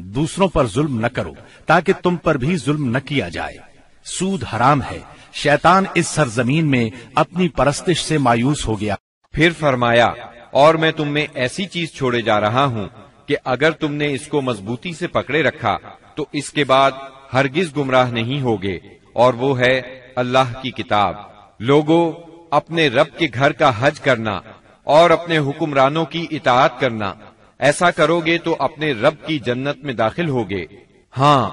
دوسروں پر ظلم نہ کرو تاکہ تم پر بھی ظلم نہ کیا جائے۔ سود حرام ہے، شیطان اس سرزمین میں اپنی پرستش سے مایوس ہو گیا۔ پھر فرمایا، اور میں تم میں ایسی چیز چھوڑے جا رہا ہوں کہ اگر تم نے اس کو مضبوطی سے پکڑے رکھا تو اس کے بعد ہرگز گمراہ نہیں ہوگے، اور وہ ہے اللہ کی کتاب۔ لوگو، اپنے رب کے گھر کا حج کرنا اور اپنے حکمرانوں کی اطاعت کرنا، ایسا کرو گے تو اپنے رب کی جنت میں داخل ہوگے۔ ہاں،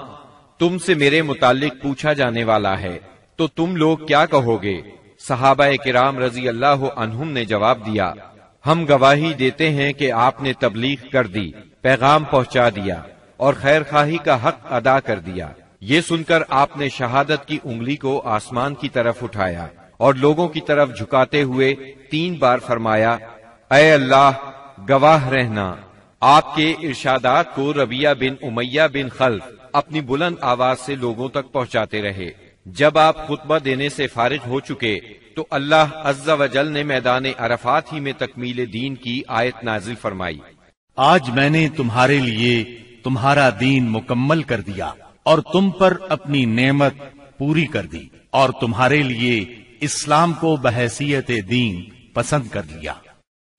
تم سے میرے متعلق پوچھا جانے والا ہے، تو تم لوگ کیا کہو گے؟ صحابہ کرام رضی اللہ عنہم نے جواب دیا، ہم گواہی دیتے ہیں کہ آپ نے تبلیغ کر دی، پیغام پہنچا دیا اور خیر خواہی کا حق ادا کر دیا۔ یہ سن کر آپ نے شہادت کی انگلی کو آسمان کی طرف اٹھایا اور لوگوں کی طرف جھکاتے ہوئے 3 بار فرمایا، اے اللہ، گواہ رہنا۔ آپ کے ارشادات کو ربیہ بن امیہ بن خلف اپنی بلند آواز سے لوگوں تک پہنچاتے رہے۔ جب آپ خطبہ دینے سے فارغ ہو چکے تو اللہ عز و جل نے میدان عرفات ہی میں تکمیل دین کی آیت نازل فرمائی، آج میں نے تمہارے لیے تمہارا دین مکمل کر دیا اور تم پر اپنی نعمت پوری کر دی اور تمہارے لیے اسلام کو بحیثیت دین پسند کر لیا۔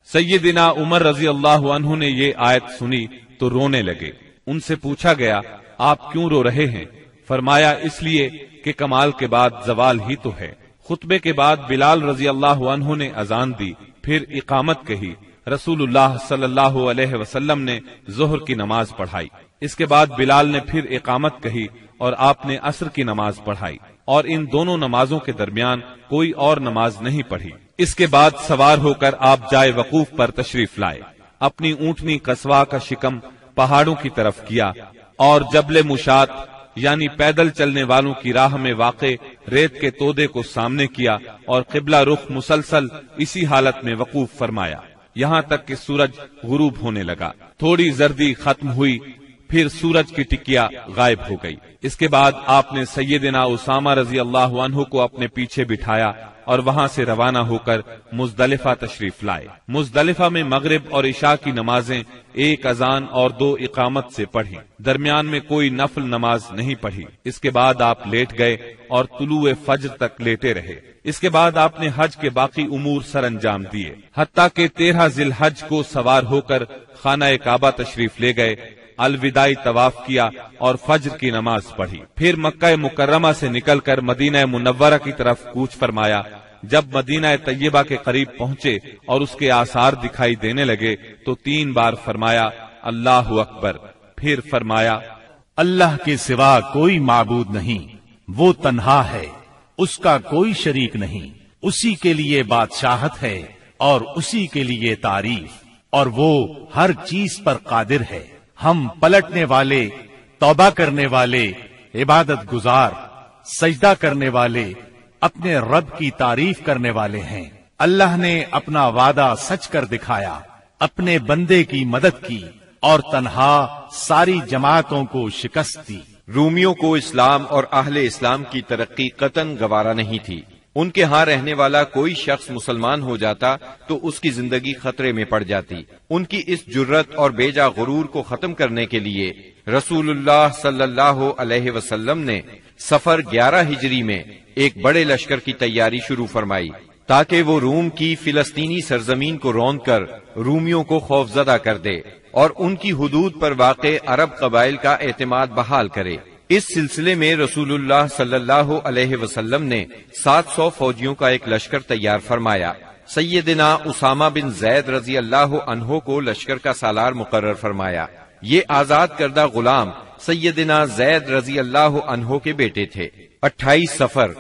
سیدنا عمر رضی اللہ عنہ نے یہ آیت سنی تو رونے لگے۔ ان سے پوچھا گیا، آپ کیوں رو رہے ہیں؟ فرمایا، اس لیے کہ کمال کے بعد زوال ہی تو ہے۔ خطبے کے بعد بلال رضی اللہ عنہ نے اذان دی، پھر اقامت کہی۔ رسول اللہ صلی اللہ علیہ وسلم نے ظہر کی نماز پڑھائی۔ اس کے بعد بلال نے پھر اقامت کہی اور آپ نے عصر کی نماز پڑھائی، اور ان دونوں نمازوں کے درمیان کوئی اور نماز نہیں پڑھی۔ اس کے بعد سوار ہو کر آپ جائے وقوف پر تشریف لائے، اپنی اونٹنی قصوا کا شکم پہاڑوں کی طرف کیا اور جبل مشات یعنی پیدل چلنے والوں کی راہ میں واقع ریت کے تودے کو سامنے کیا اور قبلہ رخ مسلسل اسی حالت میں وقوف فرمایا، یہاں تک کہ سورج غروب ہونے لگا۔ تھوڑی زردی ختم ہوئی، پھر سورج کی ٹکیا غائب ہو گئی۔ اس کے بعد آپ نے سیدنا اسامہ رضی اللہ عنہ کو اپنے پیچھے بٹھایا اور وہاں سے روانہ ہو کر مزدلفہ تشریف لائے۔ مزدلفہ میں مغرب اور عشاء کی نمازیں 1 اذان اور 2 اقامت سے پڑھی، درمیان میں کوئی نفل نماز نہیں پڑھی۔ اس کے بعد آپ لیٹ گئے اور طلوع فجر تک لیٹے رہے۔ اس کے بعد آپ نے حج کے باقی امور سر انجام دیے، حتیٰ کہ 13 ذی الحج کو سوار ہو کر خانہ کعبہ تشریف لے گئے، الوداعی طواف کیا اور فجر کی نماز پڑھی۔ پھر مکہ مکرمہ سے نکل کر مدینہ منورہ کی طرف کوچ فرمایا۔ جب مدینہ طیبہ کے قریب پہنچے اور اس کے آثار دکھائی دینے لگے تو 3 بار فرمایا، اللہ اکبر۔ پھر فرمایا، اللہ کے سوا کوئی معبود نہیں، وہ تنہا ہے، اس کا کوئی شریک نہیں، اسی کے لیے بادشاہت ہے اور اسی کے لیے تعریف، اور وہ ہر چیز پر قادر ہے۔ ہم پلٹنے والے، توبہ کرنے والے، عبادت گزار، سجدہ کرنے والے، اپنے رب کی تعریف کرنے والے ہیں۔ اللہ نے اپنا وعدہ سچ کر دکھایا، اپنے بندے کی مدد کی اور تنہا ساری جماعتوں کو شکست دی۔ رومیوں کو اسلام اور اہل اسلام کی ترقی قطعاً گوارا نہیں تھی۔ ان کے ہاں رہنے والا کوئی شخص مسلمان ہو جاتا تو اس کی زندگی خطرے میں پڑ جاتی۔ ان کی اس جرت اور بیجا غرور کو ختم کرنے کے لیے رسول اللہ صلی اللہ علیہ وسلم نے سفر 11 ہجری میں ایک بڑے لشکر کی تیاری شروع فرمائی تاکہ وہ روم کی فلسطینی سرزمین کو روند کر رومیوں کو خوفزدہ کر دے اور ان کی حدود پر واقع عرب قبائل کا اعتماد بحال کرے۔ اس سلسلے میں رسول اللہ صلی اللہ علیہ وسلم نے 700 فوجیوں کا ایک لشکر تیار فرمایا۔ سیدنا اسامہ بن زید رضی اللہ عنہ کو لشکر کا سالار مقرر فرمایا۔ یہ آزاد کردہ غلام سیدنا زید رضی اللہ عنہ کے بیٹے تھے۔ 28 صفر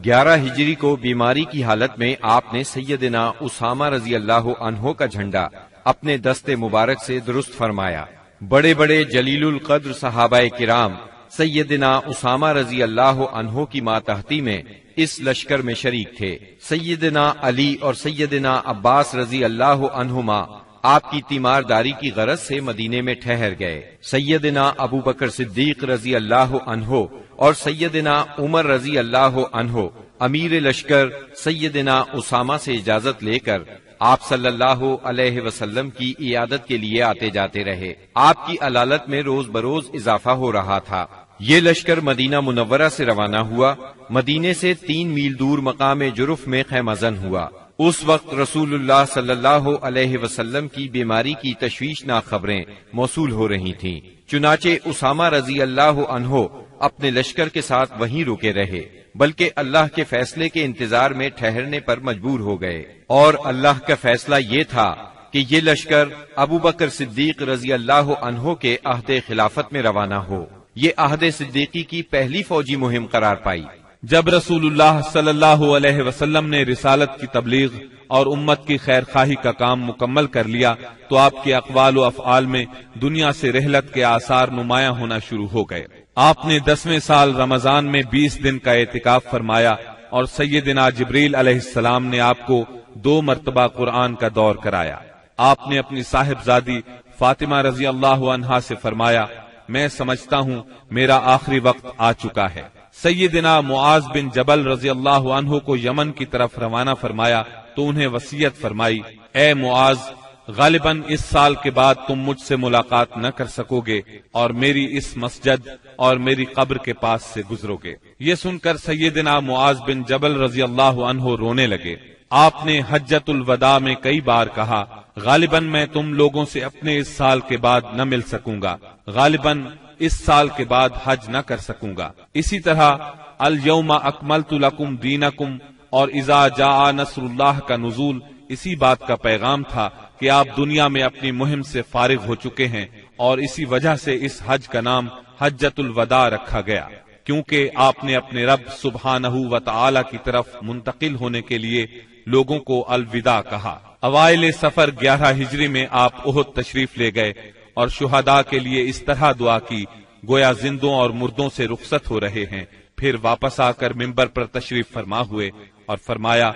11 ہجری کو بیماری کی حالت میں آپ نے سیدنا اسامہ رضی اللہ عنہ کا جھنڈا اپنے دست مبارک سے درست فرمایا۔ بڑے بڑے جلیل القدر صحابہ کرام سیدنا اسامہ رضی اللہ عنہ کی ماتحتی میں اس لشکر میں شریک تھے۔ سیدنا علی اور سیدنا عباس رضی اللہ عنہما آپ کی تیمارداری کی غرض سے مدینے میں ٹھہر گئے۔ سیدنا ابو بکر صدیق رضی اللہ عنہ اور سیدنا عمر رضی اللہ عنہ امیر لشکر سیدنا اسامہ سے اجازت لے کر آپ صلی اللہ علیہ وسلم کی عیادت کے لیے آتے جاتے رہے۔ آپ کی علالت میں روز بروز اضافہ ہو رہا تھا۔ یہ لشکر مدینہ منورہ سے روانہ ہوا، مدینے سے 3 میل دور مقام جرف میں خیمہ زن ہوا۔ اس وقت رسول اللہ صلی اللہ علیہ وسلم کی بیماری کی تشویشناک خبریں موصول ہو رہی تھیں، چنانچہ اسامہ رضی اللہ عنہ اپنے لشکر کے ساتھ وہیں رکے رہے، بلکہ اللہ کے فیصلے کے انتظار میں ٹھہرنے پر مجبور ہو گئے، اور اللہ کا فیصلہ یہ تھا کہ یہ لشکر ابو بکر صدیق رضی اللہ عنہ کے عہد خلافت میں روانہ ہو۔ یہ عہد صدیقی کی پہلی فوجی مہم قرار پائی۔ جب رسول اللہ صلی اللہ علیہ وسلم نے رسالت کی تبلیغ اور امت کی خیر خواہی کا کام مکمل کر لیا تو آپ کے اقوال و افعال میں دنیا سے رحلت کے آثار نمایاں ہونا شروع ہو گئے۔ آپ نے 10ویں سال رمضان میں 20 دن کا اعتکاف فرمایا اور سیدنا جبریل علیہ السلام نے آپ کو 2 مرتبہ قرآن کا دور کرایا۔ آپ نے اپنی صاحبزادی فاطمہ رضی اللہ عنہا سے فرمایا، میں سمجھتا ہوں میرا آخری وقت آ چکا ہے۔ سیدنا معاذ بن جبل رضی اللہ عنہ کو یمن کی طرف روانہ فرمایا تو انہیں وصیت فرمائی، اے معاذ، غالباً اس سال کے بعد تم مجھ سے ملاقات نہ کر سکو گے اور میری اس مسجد اور میری قبر کے پاس سے گزرو گے۔ یہ سن کر سیدنا معاذ بن جبل رضی اللہ عنہ رونے لگے۔ آپ نے حجۃ الوداع میں کئی بار کہا، غالباً میں تم لوگوں سے اپنے اس سال کے بعد نہ مل سکوں گا، غالباً اس سال کے بعد حج نہ کر سکوں گا۔ اسی طرح الیوم اکملت لکم دینکم اور اذا جاء نصر اللہ کا نزول اسی بات کا پیغام تھا کہ آپ دنیا میں اپنی مہم سے فارغ ہو چکے ہیں، اور اسی وجہ سے اس حج کا نام حجۃ الوداع رکھا گیا، کیونکہ آپ نے اپنے رب سبحانہ و تعالی کی طرف منتقل ہونے کے لیے لوگوں کو الوداع کہا۔ اوائل سفر 11 ہجری میں آپ احد تشریف لے گئے اور شہداء کے لیے اس طرح دعا کی گویا زندوں اور مردوں سے رخصت ہو رہے ہیں۔ پھر واپس آ کر ممبر پر تشریف فرما ہوئے اور فرمایا،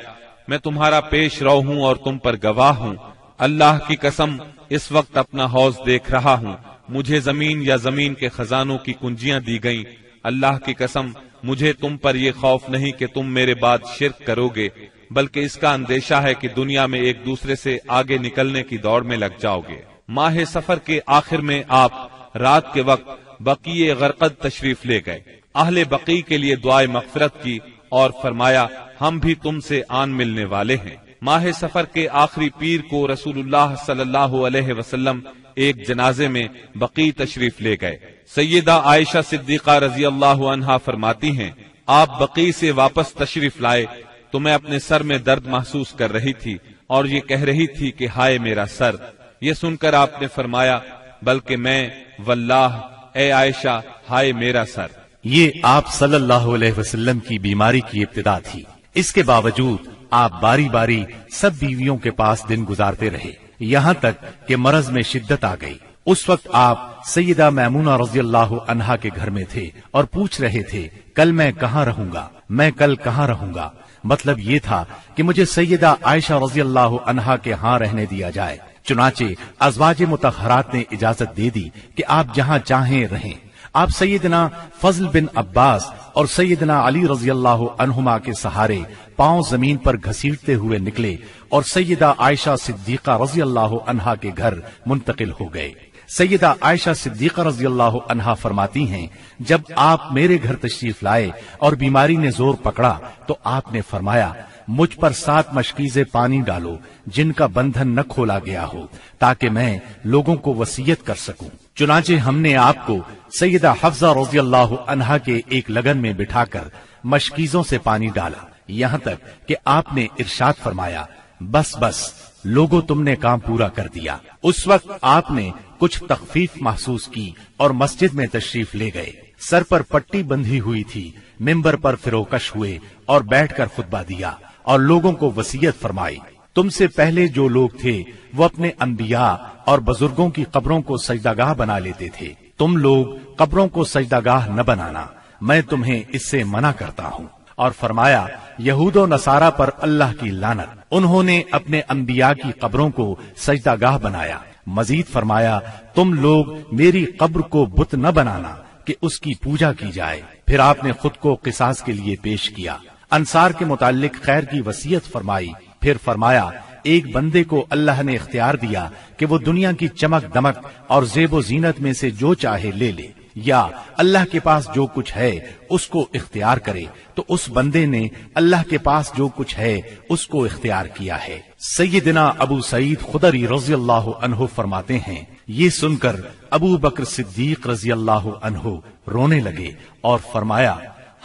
میں تمہارا پیش رو ہوں اور تم پر گواہ ہوں، اللہ کی قسم اس وقت اپنا حوض دیکھ رہا ہوں، مجھے زمین یا زمین کے خزانوں کی کنجیاں دی گئیں، اللہ کی قسم مجھے تم پر یہ خوف نہیں کہ تم میرے بعد شرک کرو گے، بلکہ اس کا اندیشہ ہے کہ دنیا میں ایک دوسرے سے آگے نکلنے کی دوڑ میں لگ جاؤ گے۔ ماہ سفر کے آخر میں آپ رات کے وقت بقیع غرقد تشریف لے گئے، اہل بقیع کے لیے دعائے مغفرت کی اور فرمایا، ہم بھی تم سے آن ملنے والے ہیں۔ ماہ سفر کے آخری پیر کو رسول اللہ صلی اللہ علیہ وسلم ایک جنازے میں بقیع تشریف لے گئے۔ سیدہ عائشہ صدیقہ رضی اللہ عنہا فرماتی ہیں، آپ بقیع سے واپس تشریف لائے تو میں اپنے سر میں درد محسوس کر رہی تھی اور یہ کہہ رہی تھی کہ ہائے میرا سر۔ یہ سن کر آپ نے فرمایا، بلکہ میں واللہ اے عائشہ ہائے میرا سر۔ یہ آپ صلی اللہ علیہ وسلم کی بیماری کی ابتدا تھی۔ اس کے باوجود آپ باری باری سب بیویوں کے پاس دن گزارتے رہے، یہاں تک کہ مرض میں شدت آ گئی۔ اس وقت آپ سیدہ میمونہ رضی اللہ عنہا کے گھر میں تھے اور پوچھ رہے تھے، کل میں کہاں رہوں گا، میں کل کہاں رہوں گا؟ مطلب یہ تھا کہ مجھے سیدہ عائشہ رضی اللہ عنہا کے ہاں رہنے دیا جائے۔ چنانچہ ازواج مطہرات نے اجازت دے دی کہ آپ جہاں چاہیں رہیں۔ آپ سیدنا فضل بن عباس اور سیدنا علی رضی اللہ عنہما کے سہارے پاؤں زمین پر گھسیٹتے ہوئے نکلے اور سیدہ عائشہ صدیقہ رضی اللہ عنہا کے گھر منتقل ہو گئے۔ سیدہ عائشہ صدیقہ رضی اللہ عنہا فرماتی ہیں، جب آپ میرے گھر تشریف لائے اور بیماری نے زور پکڑا تو آپ نے فرمایا، مجھ پر 7 مشکیزیں پانی ڈالو جن کا بندھن نہ کھولا گیا ہو، تاکہ میں لوگوں کو وصیت کر سکوں۔ چنانچہ ہم نے آپ کو سیدہ حفصہ رضی اللہ عنہا کے ایک لگن میں بٹھا کر مشکیزوں سے پانی ڈالا، یہاں تک کہ آپ نے ارشاد فرمایا، بس بس لوگوں تم نے کام پورا کر دیا۔ اس وقت آپ نے کچھ تخفیف محسوس کی اور مسجد میں تشریف لے گئے۔ سر پر پٹی بندھی ہوئی تھی، ممبر پر فروکش ہوئے اور بیٹھ کر خطبہ دیا اور لوگوں کو وصیت فرمائی، تم سے پہلے جو لوگ تھے وہ اپنے انبیاء اور بزرگوں کی قبروں کو سجدہ بنا لیتے تھے، تم لوگ قبروں کو سجدہ نہ بنانا، میں تمہیں اس سے منع کرتا ہوں۔ اور فرمایا، یہود و نصارہ پر اللہ کی لعنت، انہوں نے اپنے انبیاء کی قبروں کو سجدہ بنایا۔ مزید فرمایا، تم لوگ میری قبر کو بت نہ بنانا کہ اس کی پوجا کی جائے۔ پھر آپ نے خود کو قصاص کے لیے پیش کیا، انصار کے متعلق خیر کی وصیت فرمائی، پھر فرمایا، ایک بندے کو اللہ نے اختیار دیا کہ وہ دنیا کی چمک دمک اور زیب و زینت میں سے جو چاہے لے لے، یا اللہ کے پاس جو کچھ ہے اس کو اختیار کرے، تو اس بندے نے اللہ کے پاس جو کچھ ہے اس کو اختیار کیا ہے۔ سیدنا ابو سعید خدری رضی اللہ عنہ فرماتے ہیں، یہ سن کر ابو بکر صدیق رضی اللہ عنہ رونے لگے اور فرمایا،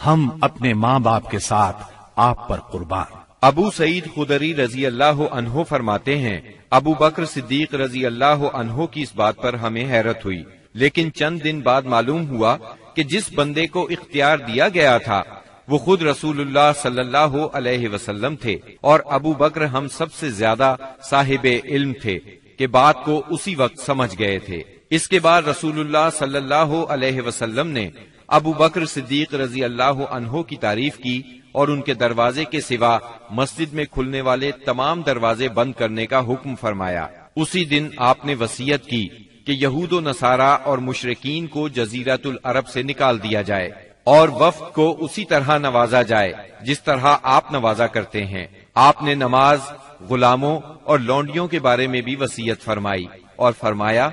ہم اپنے ماں باپ کے ساتھ آپ پر قربان۔ ابو سعید خدری رضی اللہ عنہ فرماتے ہیں، ابو بکر صدیق رضی اللہ عنہ کی اس بات پر ہمیں حیرت ہوئی، لیکن چند دن بعد معلوم ہوا کہ جس بندے کو اختیار دیا گیا تھا وہ خود رسول اللہ صلی اللہ علیہ وسلم تھے، اور ابو بکر ہم سب سے زیادہ صاحب علم تھے کہ بات کو اسی وقت سمجھ گئے تھے۔ اس کے بعد رسول اللہ صلی اللہ علیہ وسلم نے ابو بکر صدیق رضی اللہ عنہ کی تعریف کی اور ان کے دروازے کے سوا مسجد میں کھلنے والے تمام دروازے بند کرنے کا حکم فرمایا۔ اسی دن آپ نے وصیت کی کہ یہود و نصارہ اور مشرکین کو جزیرۃ العرب سے نکال دیا جائے اور وفد کو اسی طرح نوازا جائے جس طرح آپ نوازا کرتے ہیں۔ آپ نے نماز، غلاموں اور لونڈیوں کے بارے میں بھی وصیت فرمائی اور فرمایا،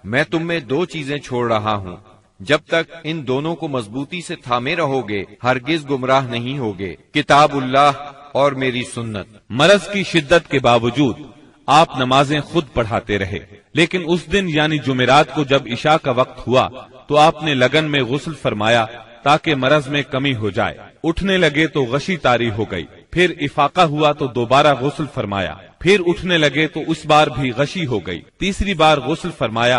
میں تم میں دو چیزیں چھوڑ رہا ہوں، جب تک ان دونوں کو مضبوطی سے تھامے رہو گے ہرگز گمراہ نہیں ہوگے، کتاب اللہ اور میری سنت۔ مرض کی شدت کے باوجود آپ نمازیں خود پڑھاتے رہے، لیکن اس دن یعنی جمعرات کو جب عشاء کا وقت ہوا تو آپ نے لگن میں غسل فرمایا تاکہ مرض میں کمی ہو جائے۔ اٹھنے لگے تو غشی طاری ہو گئی، پھر افاقہ ہوا تو دوبارہ غسل فرمایا، پھر اٹھنے لگے تو اس بار بھی غشی ہو گئی، تیسری بار غسل فرمایا،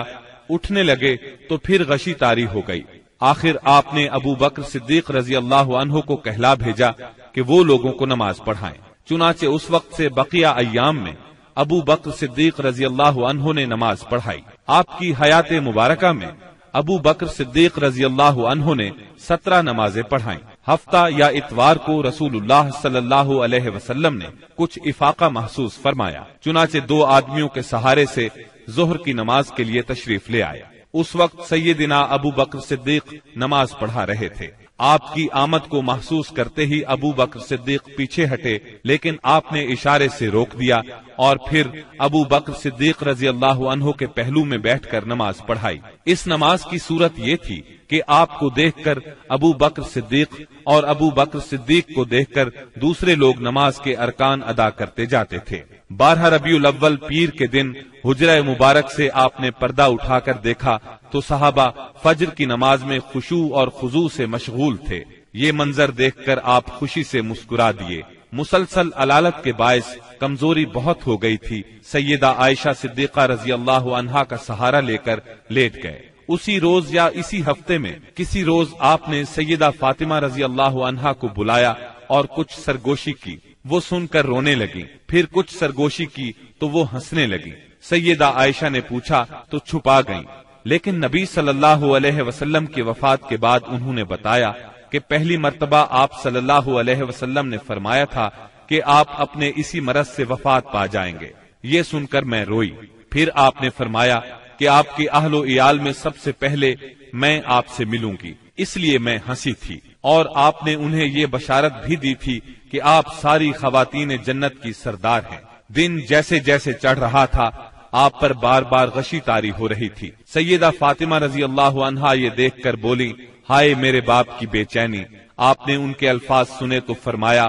اٹھنے لگے تو پھر غشی طاری ہو گئی۔ آخر آپ نے ابو بکر صدیق رضی اللہ عنہ کو کہلا بھیجا کہ وہ لوگوں کو نماز پڑھائیں۔ چنانچہ اس وقت سے بقیہ ایام میں ابو بکر صدیق رضی اللہ عنہ نے نماز پڑھائی۔ آپ کی حیات مبارکہ میں ابو بکر صدیق رضی اللہ عنہ نے 17 نمازیں پڑھائیں۔ ہفتہ یا اتوار کو رسول اللہ صلی اللہ علیہ وسلم نے کچھ افاقہ محسوس فرمایا، چنانچہ 2 آدمیوں کے سہارے سے ظہر کی نماز کے لیے تشریف لے آیا۔ اس وقت سیدنا ابو بکر صدیق نماز پڑھا رہے تھے۔ آپ کی آمد کو محسوس کرتے ہی ابو بکر صدیق پیچھے ہٹے، لیکن آپ نے اشارے سے روک دیا اور پھر ابو بکر صدیق رضی اللہ عنہ کے پہلو میں بیٹھ کر نماز پڑھائی۔ اس نماز کی صورت یہ تھی کہ آپ کو دیکھ کر ابو بکر صدیق اور ابو بکر صدیق کو دیکھ کر دوسرے لوگ نماز کے ارکان ادا کرتے جاتے تھے۔ 12 ربیع الاول پیر کے دن حجرہ مبارک سے آپ نے پردہ اٹھا کر دیکھا تو صحابہ فجر کی نماز میں خشوع اور خضوع سے مشغول تھے۔ یہ منظر دیکھ کر آپ خوشی سے مسکرا دیے۔ مسلسل علالت کے باعث کمزوری بہت ہو گئی تھی۔ سیدہ عائشہ صدیقہ رضی اللہ عنہا کا سہارا لے کر لیٹ گئے۔ اسی روز یا اسی ہفتے میں کسی روز آپ نے سیدہ فاطمہ رضی اللہ عنہا کو بلایا اور کچھ سرگوشی کی۔ وہ سن کر رونے لگی، پھر کچھ سرگوشی کی تو وہ ہنسنے لگی۔ سیدہ عائشہ نے پوچھا تو چھپا گئیں، لیکن نبی صلی اللہ علیہ وسلم کی وفات کے بعد انہوں نے بتایا کہ پہلی مرتبہ آپ صلی اللہ علیہ وسلم نے فرمایا تھا کہ آپ اپنے اسی مرض سے وفات پا جائیں گے۔ یہ سن کر میں روئی۔ پھر آپ نے فرمایا کہ آپ کے اہل و عیال میں سب سے پہلے میں آپ سے ملوں گی، اس لیے میں ہنسی تھی، اور آپ نے انہیں یہ بشارت بھی دی تھی کہ آپ ساری خواتین جنت کی سردار ہیں۔ دن جیسے جیسے چڑھ رہا تھا آپ پر بار بار غشی طاری ہو رہی تھی۔ سیدہ فاطمہ رضی اللہ عنہا یہ دیکھ کر بولی، ہائے میرے باپ کی بے چینی۔ آپ نے ان کے الفاظ سنے تو فرمایا،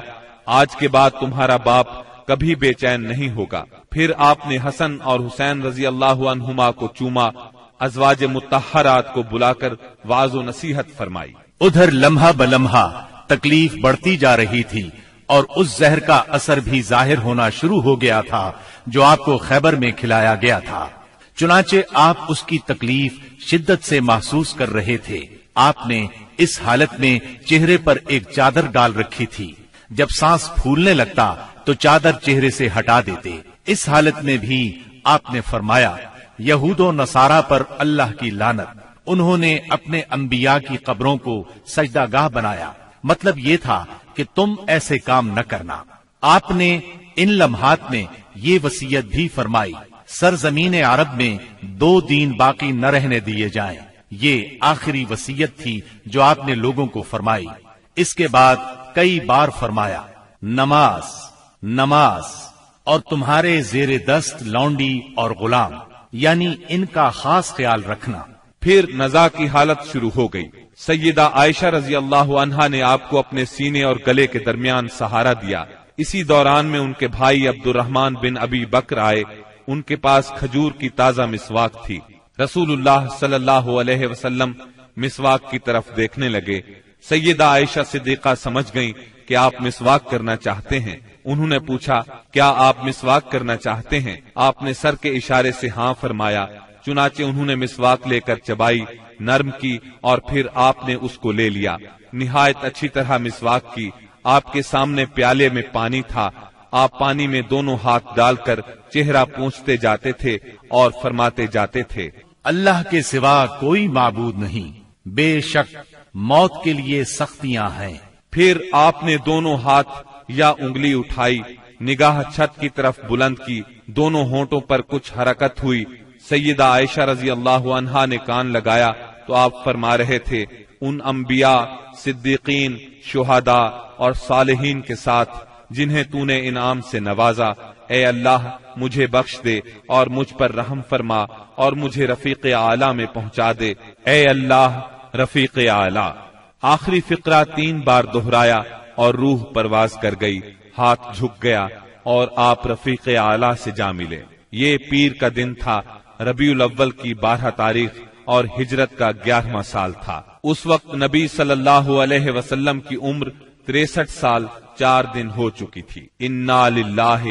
آج کے بعد تمہارا باپ کبھی بے چین نہیں ہوگا۔ پھر آپ نے حسن اور حسین رضی اللہ عنہما کو چوما، ازواج مطہرات کو بلا کر وعظ و نصیحت فرمائی۔ ادھر لمحہ بلمحہ تکلیف بڑھتی جا رہی تھی اور اس زہر کا اثر بھی ظاہر ہونا شروع ہو گیا تھا جو آپ کو خیبر میں کھلایا گیا تھا۔ چنانچہ آپ اس کی تکلیف شدت سے محسوس کر رہے تھے۔ آپ نے اس حالت میں چہرے پر ایک چادر ڈال رکھی تھی۔ جب سانس پھولنے لگتا تو چادر چہرے سے ہٹا دیتے۔ اس حالت میں بھی آپ نے فرمایا، یہود و نصارہ پر اللہ کی لعنت، انہوں نے اپنے انبیاء کی قبروں کو سجدہ گاہ بنایا۔ مطلب یہ تھا کہ تم ایسے کام نہ کرنا۔ آپ نے ان لمحات میں یہ وصیت بھی فرمائی، سرزمین عرب میں 2 دین باقی نہ رہنے دیے جائیں۔ یہ آخری وصیت تھی جو آپ نے لوگوں کو فرمائی۔ اس کے بعد کئی بار فرمایا، نماز نماز اور تمہارے زیر دست لونڈی اور غلام، یعنی ان کا خاص خیال رکھنا۔ پھر نزاع کی حالت شروع ہو گئی۔ سیدہ عائشہ رضی اللہ عنہا نے آپ کو اپنے سینے اور گلے کے درمیان سہارا دیا۔ اسی دوران میں ان کے بھائی عبد الرحمن بن ابی بکر آئے، ان کے پاس کھجور کی تازہ مسواک تھی۔ رسول اللہ صلی اللہ علیہ وسلم مسواک کی طرف دیکھنے لگے۔ سیدہ عائشہ صدیقہ سمجھ گئیں کہ آپ مسواک کرنا چاہتے ہیں۔ انہوں نے پوچھا، کیا آپ مسواک کرنا چاہتے ہیں؟ آپ نے سر کے اشارے سے ہاں فرمایا۔ چنانچہ انہوں نے مسواک لے کر چبائی، نرم کی اور پھر آپ نے اس کو لے لیا۔ نہایت اچھی طرح مسواک کی۔ آپ کے سامنے پیالے میں پانی تھا۔ آپ پانی میں دونوں ہاتھ ڈال کر چہرہ پوچھتے جاتے تھے اور فرماتے جاتے تھے، اللہ کے سوا کوئی معبود نہیں، بے شک موت کے لیے سختیاں ہیں۔ پھر آپ نے دونوں ہاتھ یا انگلی اٹھائی، نگاہ چھت کی طرف بلند کی، دونوں ہونٹوں پر کچھ حرکت ہوئی۔ سیدہ عائشہ رضی اللہ عنہا نے کان لگایا تو آپ فرما رہے تھے، ان انبیاء، صدیقین، شہداء اور صالحین کے ساتھ جنہیں تو نے انعام سے نوازا، اے اللہ مجھے بخش دے اور مجھ پر رحم فرما اور مجھے رفیق اعلیٰ میں پہنچا دے، اے اللہ رفیق اعلیٰ۔ آخری فقرہ 3 بار دہرایا اور روح پرواز کر گئی، ہاتھ جھک گیا اور آپ رفیق اعلیٰ سے جا ملے۔ یہ پیر کا دن تھا، ربیع الاول کی 12 تاریخ اور ہجرت کا 11واں سال تھا۔ اس وقت نبی صلی اللہ علیہ وسلم کی عمر 63 سال 4 دن ہو چکی تھی۔ انا للہ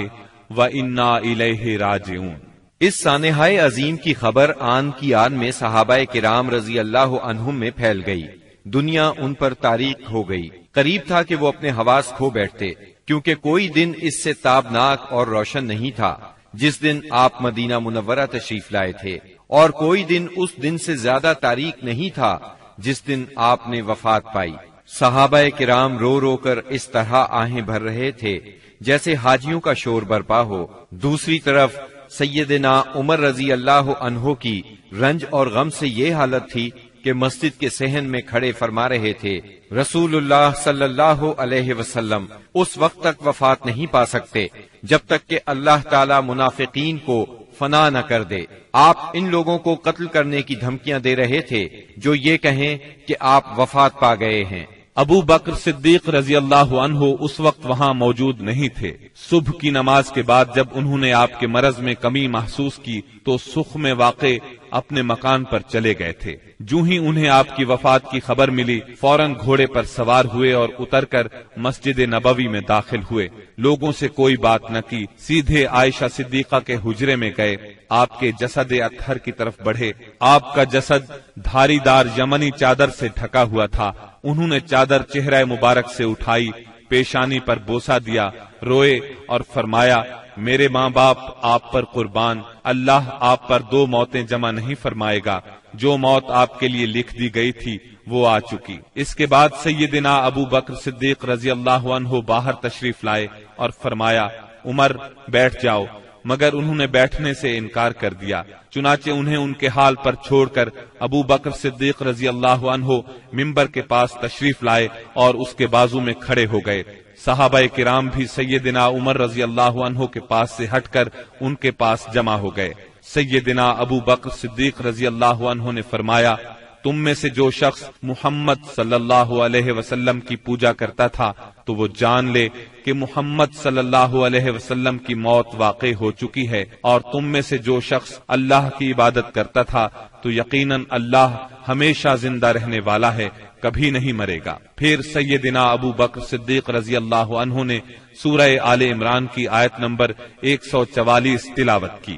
و انا الیہ راجعون۔ اس سانحۂ عظیم کی خبر آن کی آن میں صحابہ کرام رضی اللہ عنہم میں پھیل گئی۔ دنیا ان پر تاریک ہو گئی۔ قریب تھا کہ وہ اپنے حواس کھو بیٹھتے، کیونکہ کوئی دن اس سے تابناک اور روشن نہیں تھا جس دن آپ مدینہ منورہ تشریف لائے تھے، اور کوئی دن اس دن سے زیادہ تاریک نہیں تھا جس دن آپ نے وفات پائی۔ صحابہ کرام رو رو کر اس طرح آہیں بھر رہے تھے جیسے حاجیوں کا شور برپا ہو۔ دوسری طرف سیدنا عمر رضی اللہ عنہ کی رنج اور غم سے یہ حالت تھی کہ مسجد کے صحن میں کھڑے فرما رہے تھے، رسول اللہ صلی اللہ علیہ وسلم اس وقت تک وفات نہیں پا سکتے جب تک کہ اللہ تعالی منافقین کو فنا نہ کر دے۔ آپ ان لوگوں کو قتل کرنے کی دھمکیاں دے رہے تھے جو یہ کہیں کہ آپ وفات پا گئے ہیں۔ ابو بکر صدیق رضی اللہ عنہ اس وقت وہاں موجود نہیں تھے۔ صبح کی نماز کے بعد جب انہوں نے آپ کے مرض میں کمی محسوس کی تو سخ میں واقع اپنے مکان پر چلے گئے تھے۔ جو ہی انہیں آپ کی وفات کی خبر ملی، فوراً گھوڑے پر سوار ہوئے اور اتر کر مسجد نبوی میں داخل ہوئے۔ لوگوں سے کوئی بات نہ کی، سیدھے عائشہ صدیقہ کے حجرے میں گئے، آپ کے جسد اطہر کی طرف بڑھے۔ آپ کا جسد دھاری دار یمنی چادر سے ڈھکا ہوا تھا۔ انہوں نے چادر چہرہ مبارک سے اٹھائی، پیشانی پر بوسہ دیا، روئے اور فرمایا، میرے ماں باپ آپ پر قربان، اللہ آپ پر 2 موتیں جمع نہیں فرمائے گا۔ جو موت آپ کے لیے لکھ دی گئی تھی وہ آ چکی۔ اس کے بعد سیدنا ابو بکر صدیق رضی اللہ عنہ باہر تشریف لائے اور فرمایا، عمر بیٹھ جاؤ، مگر انہوں نے بیٹھنے سے انکار کر دیا۔ چنانچہ انہیں ان کے حال پر چھوڑ کر ابو بکر صدیق رضی اللہ عنہ منبر کے پاس تشریف لائے اور اس کے بازو میں کھڑے ہو گئے۔ صحابہ کرام بھی سیدنا عمر رضی اللہ عنہ کے پاس سے ہٹ کر ان کے پاس جمع ہو گئے۔ سیدنا ابو بکر صدیق رضی اللہ عنہ نے فرمایا، تم میں سے جو شخص محمد صلی اللہ علیہ وسلم کی پوجا کرتا تھا تو وہ جان لے کہ محمد صلی اللہ علیہ وسلم کی موت واقع ہو چکی ہے، اور تم میں سے جو شخص اللہ کی عبادت کرتا تھا تو یقیناً اللہ ہمیشہ زندہ رہنے والا ہے، کبھی نہیں مرے گا۔ پھر سیدنا ابو بکر صدیق رضی اللہ عنہ نے سورہ آل عمران کی آیت نمبر 144 تلاوت کی۔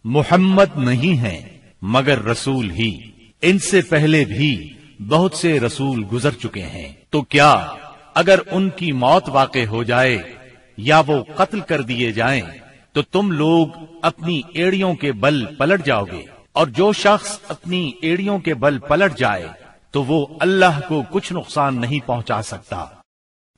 محمد نہیں ہیں مگر رسول ہی، ان سے پہلے بھی بہت سے رسول گزر چکے ہیں، تو کیا اگر ان کی موت واقع ہو جائے یا وہ قتل کر دیے جائیں تو تم لوگ اپنی ایڑیوں کے بل پلٹ جاؤ گے؟ اور جو شخص اپنی ایڑیوں کے بل پلٹ جائے تو وہ اللہ کو کچھ نقصان نہیں پہنچا سکتا۔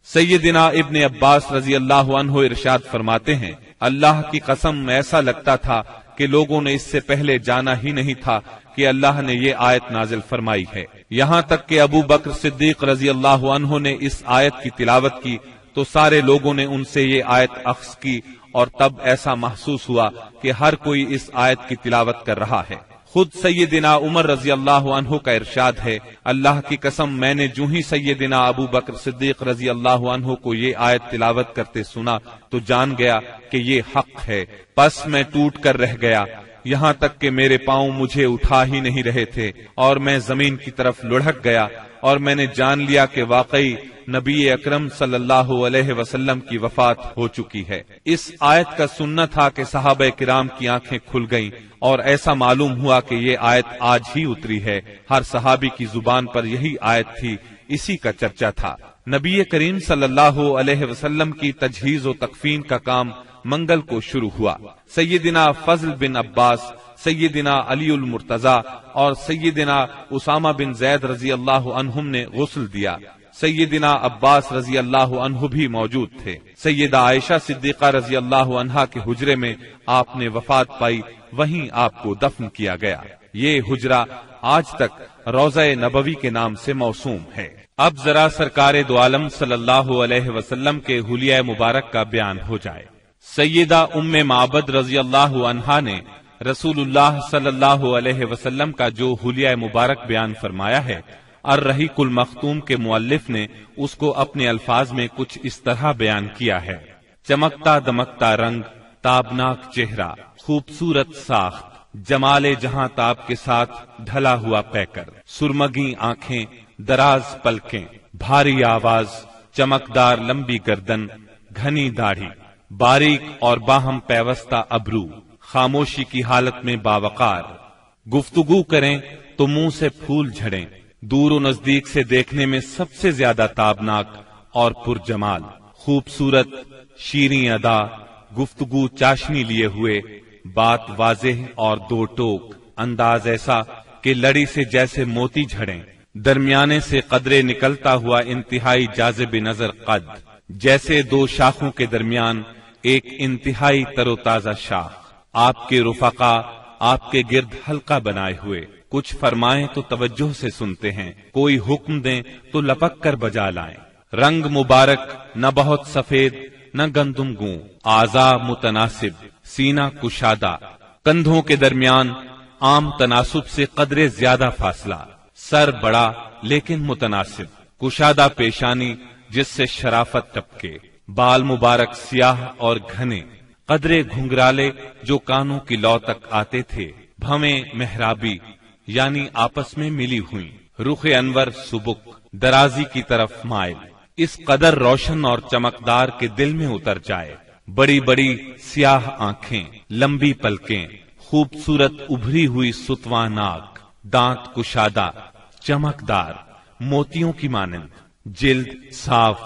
سیدنا ابن عباس رضی اللہ عنہ ارشاد فرماتے ہیں، اللہ کی قسم ایسا لگتا تھا کہ لوگوں نے اس سے پہلے جانا ہی نہیں تھا کہ اللہ نے یہ آیت نازل فرمائی ہے۔ یہاں تک کہ ابو بکر صدیق رضی اللہ عنہ نے اس آیت کی تلاوت کی تو سارے لوگوں نے ان سے یہ آیت اخذ کی اور تب ایسا محسوس ہوا کہ ہر کوئی اس آیت کی تلاوت کر رہا ہے۔ خود سیدنا عمر رضی اللہ عنہ کا ارشاد ہے، اللہ کی قسم میں نے جو ہی سیدنا ابو بکر صدیق رضی اللہ عنہ کو یہ آیت تلاوت کرتے سنا تو جان گیا کہ یہ حق ہے، پس میں ٹوٹ کر رہ گیا، یہاں تک کہ میرے پاؤں مجھے اٹھا ہی نہیں رہے تھے اور میں زمین کی طرف لڑھک گیا، اور میں نے جان لیا کہ واقعی نبی اکرم صلی اللہ علیہ وسلم کی وفات ہو چکی ہے۔ اس آیت کا سننا تھا کہ صحابہ کرام کی آنکھیں کھل گئیں اور ایسا معلوم ہوا کہ یہ آیت آج ہی اتری ہے۔ ہر صحابی کی زبان پر یہی آیت تھی، اسی کا چرچا تھا۔ نبی کریم صلی اللہ علیہ وسلم کی تجہیز و تکفین کا کام منگل کو شروع ہوا۔ سیدنا فضل بن عباس، سیدنا علی المرتضی اور سیدنا اسامہ بن زید رضی اللہ عنہم نے غسل دیا۔ سیدنا عباس رضی اللہ عنہ بھی موجود تھے۔ سیدہ عائشہ صدیقہ رضی اللہ عنہا کے حجرے میں آپ نے وفات پائی، وہیں آپ کو دفن کیا گیا۔ یہ حجرہ آج تک روضہ نبوی کے نام سے موسوم ہے۔ اب ذرا سرکار دو عالم صلی اللہ علیہ وسلم کے حلیہ مبارک کا بیان ہو جائے۔ سیدہ ام معبد رضی اللہ عنہا نے رسول اللہ صلی اللہ علیہ وسلم کا جو حلیہ مبارک بیان فرمایا ہے، الرحیق المختوم کے مؤلف نے اس کو اپنے الفاظ میں کچھ اس طرح بیان کیا ہے: چمکتا دمکتا رنگ، تابناک چہرہ، خوبصورت ساخت، جمال جہاں تاب کے ساتھ ڈھلا ہوا پیکر، سرمگی آنکھیں، دراز پلکیں، بھاری آواز، چمکدار لمبی گردن، گھنی داڑھی، باریک اور باہم پیوستہ ابرو، خاموشی کی حالت میں باوقار، گفتگو کریں تو منہ سے پھول جھڑیں، دور و نزدیک سے دیکھنے میں سب سے زیادہ تابناک اور پرجمال، خوبصورت، شیریں ادا، گفتگو چاشنی لیے ہوئے، بات واضح اور دو ٹوک، انداز ایسا کہ لڑی سے جیسے موتی جھڑیں، درمیانے سے قدرے نکلتا ہوا انتہائی جاذب نظر قد، جیسے دو شاخوں کے درمیان ایک انتہائی تر و تازہ شاخ، آپ کے رفقا آپ کے گرد حلقہ بنائے ہوئے، کچھ فرمائیں تو توجہ سے سنتے ہیں، کوئی حکم دیں تو لپک کر بجا لائیں، رنگ مبارک نہ بہت سفید نہ گندم گوں، اعضاء متناسب، سینہ کشادہ، کندھوں کے درمیان عام تناسب سے قدرے زیادہ فاصلہ، سر بڑا لیکن متناسب، کشادہ پیشانی جس سے شرافت ٹپکے، بال مبارک سیاہ اور گھنے، قدرے گھنگرالے جو کانوں کی لو تک آتے تھے، بھویں محرابی یعنی آپس میں ملی ہوئی، رخ انور سبک، درازی کی طرف مائل، اس قدر روشن اور چمکدار کے دل میں اتر جائے، بڑی بڑی سیاہ آنکھیں، لمبی پلکیں، خوبصورت ابھری ہوئی ستواں ناک، دانت کشادہ، چمکدار، موتیوں کی مانند، جلد صاف،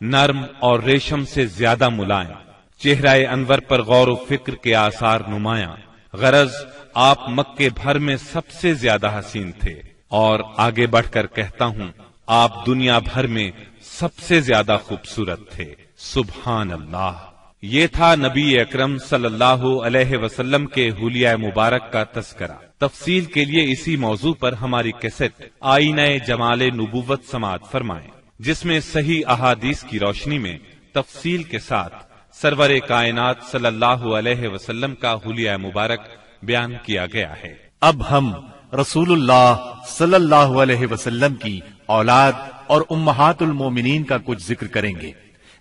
نرم اور ریشم سے زیادہ ملائم، چہرہ انور پر غور و فکر کے آثار نمایاں، غرض آپ مکے بھر میں سب سے زیادہ حسین تھے، اور آگے بڑھ کر کہتا ہوں آپ دنیا بھر میں سب سے زیادہ خوبصورت تھے۔ سبحان اللہ۔ یہ تھا نبی اکرم صلی اللہ علیہ وسلم کے حلیہ مبارک کا تذکرہ۔ تفصیل کے لیے اسی موضوع پر ہماری کیسٹ آئینہ جمال نبوت سماعت فرمائیں، جس میں صحیح احادیث کی روشنی میں تفصیل کے ساتھ سرور کائنات صلی اللہ علیہ وسلم کا حلیہ مبارک بیان کیا گیا ہے۔ اب ہم رسول اللہ صلی اللہ علیہ وسلم کی اولاد اور امہات المومنین کا کچھ ذکر کریں گے،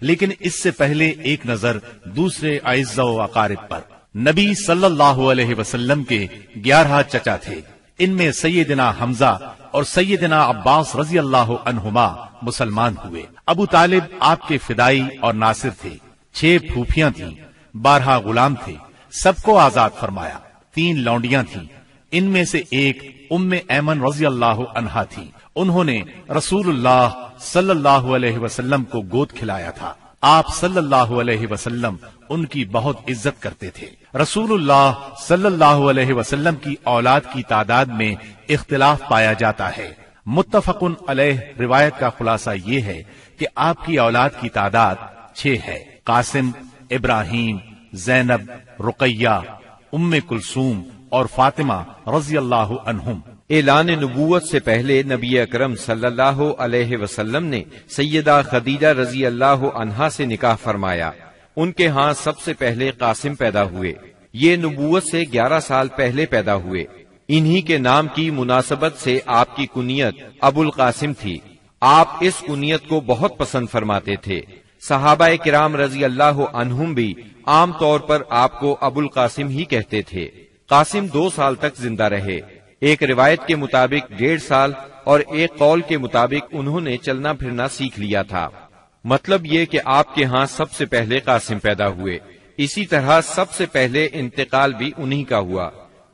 لیکن اس سے پہلے ایک نظر دوسرے اعزاء و اقارب پر۔ نبی صلی اللہ علیہ وسلم کے 11 چچا تھے، ان میں سیدنا حمزہ اور سیدنا عباس رضی اللہ عنہما مسلمان ہوئے۔ ابو طالب آپ کے فدائی اور ناصر تھے، 6 پھوپھیاں تھیں، 12 غلام تھے، سب کو آزاد فرمایا، 3 لونڈیاں تھیں، ان میں سے ایک ام ایمن رضی اللہ عنہا تھی، انہوں نے رسول اللہ صلی اللہ علیہ وسلم کو گود کھلایا تھا۔ آپ صلی اللہ علیہ وسلم ان کی بہت عزت کرتے تھے۔ رسول اللہ صلی اللہ علیہ وسلم کی اولاد کی تعداد میں اختلاف پایا جاتا ہے۔ متفق علیہ روایت کا خلاصہ یہ ہے کہ آپ کی اولاد کی تعداد 6 ہے: قاسم، ابراہیم، زینب، رقیہ، ام کلثوم اور فاطمہ رضی اللہ عنہم۔ اعلان نبوت سے پہلے نبی اکرم صلی اللہ علیہ وسلم نے سیدہ خدیجہ رضی اللہ عنہا سے نکاح فرمایا۔ ان کے ہاں سب سے پہلے قاسم پیدا ہوئے، یہ نبوت سے 11 سال پہلے پیدا ہوئے۔ انہی کے نام کی مناسبت سے آپ کی کنیت ابو القاسم تھی۔ آپ اس کنیت کو بہت پسند فرماتے تھے۔ صحابہ کرام رضی اللہ عنہم بھی عام طور پر آپ کو ابو القاسم ہی کہتے تھے۔ قاسم 2 سال تک زندہ رہے، ایک روایت کے مطابق 1.5 سال اور ایک قول کے مطابق انہوں نے چلنا پھرنا سیکھ لیا تھا۔ مطلب یہ کہ آپ کے ہاں سب سے پہلے قاسم پیدا ہوئے، اسی طرح سب سے پہلے انتقال بھی انہی کا ہوا۔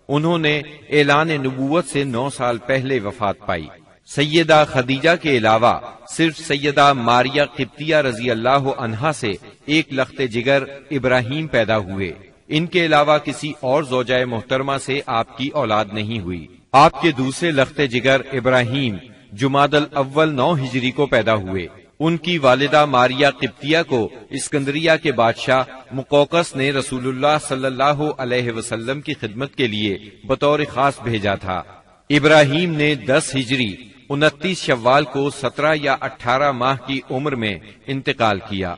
انہوں نے اعلان نبوت سے 9 سال پہلے وفات پائی۔ سیدہ خدیجہ کے علاوہ صرف سیدہ ماریہ قبطیہ رضی اللہ عنہا سے ایک لخت جگر ابراہیم پیدا ہوئے۔ ان کے علاوہ کسی اور زوجہ محترمہ سے آپ کی اولاد نہیں ہوئی۔ آپ کے دوسرے لخت جگر ابراہیم جمادی الاول 9 ہجری کو پیدا ہوئے۔ ان کی والدہ ماریہ قبطیہ کو اسکندریہ کے بادشاہ مقوقس نے رسول اللہ صلی اللہ علیہ وسلم کی خدمت کے لیے بطور خاص بھیجا تھا۔ ابراہیم نے 10 ہجری 29 شوال کو 17 یا 18 ماہ کی عمر میں انتقال کیا۔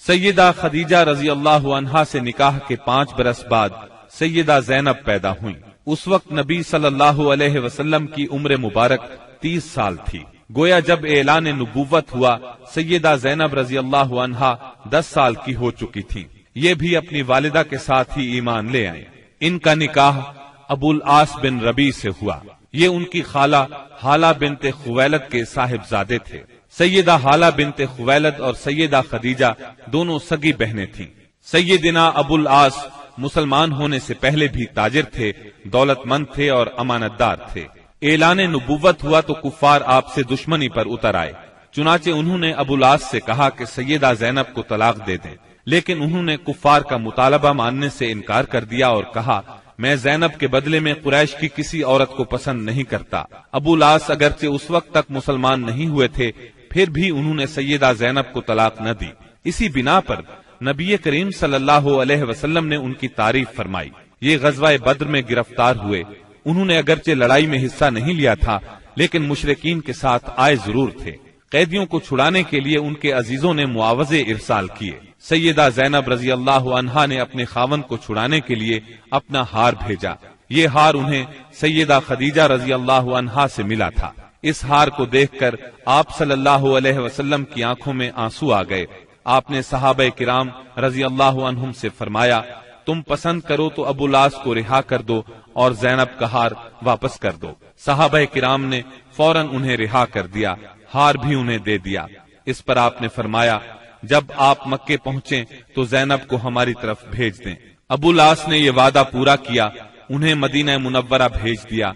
سیدہ خدیجہ رضی اللہ عنہا سے نکاح کے 5 برس بعد سیدہ زینب پیدا ہوئیں۔ اس وقت نبی صلی اللہ علیہ وسلم کی عمر مبارک 30 سال تھی۔ گویا جب اعلان نبوت ہوا سیدہ زینب رضی اللہ عنہا 10 سال کی ہو چکی تھی۔ یہ بھی اپنی والدہ کے ساتھ ہی ایمان لے آئیں۔ ان کا نکاح ابو العاص بن ربیع سے ہوا۔ یہ ان کی خالہ حالہ بنت خویلد کے صاحبزادے تھے۔ سیدہ حالہ بنت خویلد اور سیدہ خدیجہ دونوں سگی بہنیں تھیں۔ سیدنا ابو العاص مسلمان ہونے سے پہلے بھی تاجر تھے، دولت مند تھے اور امانت دار تھے۔ اعلان نبوت ہوا تو کفار آپ سے دشمنی پر اتر آئے، چنانچہ انہوں نے ابو العاص سے کہا کہ سیدہ زینب کو طلاق دے دیں، لیکن انہوں نے کفار کا مطالبہ ماننے سے انکار کر دیا اور کہا میں زینب کے بدلے میں قریش کی کسی عورت کو پسند نہیں کرتا۔ ابو العاص اگرچہ اس وقت تک مسلمان نہیں ہوئے تھے، پھر بھی انہوں نے سیدہ زینب کو طلاق نہ دی۔ اسی بنا پر نبی کریم صلی اللہ علیہ وسلم نے ان کی تعریف فرمائی۔ یہ غزوہ بدر میں گرفتار ہوئے۔ انہوں نے اگرچہ لڑائی میں حصہ نہیں لیا تھا، لیکن مشرکین کے ساتھ آئے ضرور تھے۔ قیدیوں کو چھڑانے کے لیے ان کے عزیزوں نے معاوضے ارسال کیے۔ سیدہ زینب رضی اللہ عنہا نے اپنے خاوند کو چھڑانے کے لیے اپنا ہار بھیجا۔ یہ ہار انہیں سیدہ خدیجہ رضی اللہ عنہا سے ملا تھا۔ اس ہار کو دیکھ کر آپ صلی اللہ علیہ وسلم کی آنکھوں میں آنسو آ گئے۔ آپ نے صحابہ کرام رضی اللہ عنہم سے فرمایا تم پسند کرو تو ابو العاص کو رہا کر دو اور زینب کا ہار واپس کر دو۔ صحابہ کرام نے فوراً انہیں رہا کر دیا، ہار بھی انہیں دے دیا۔ اس پر آپ نے فرمایا جب آپ مکے پہنچیں تو زینب کو ہماری طرف بھیج دیں۔ ابو العاص نے یہ وعدہ پورا کیا، انہیں مدینہ منورہ بھیج دیا۔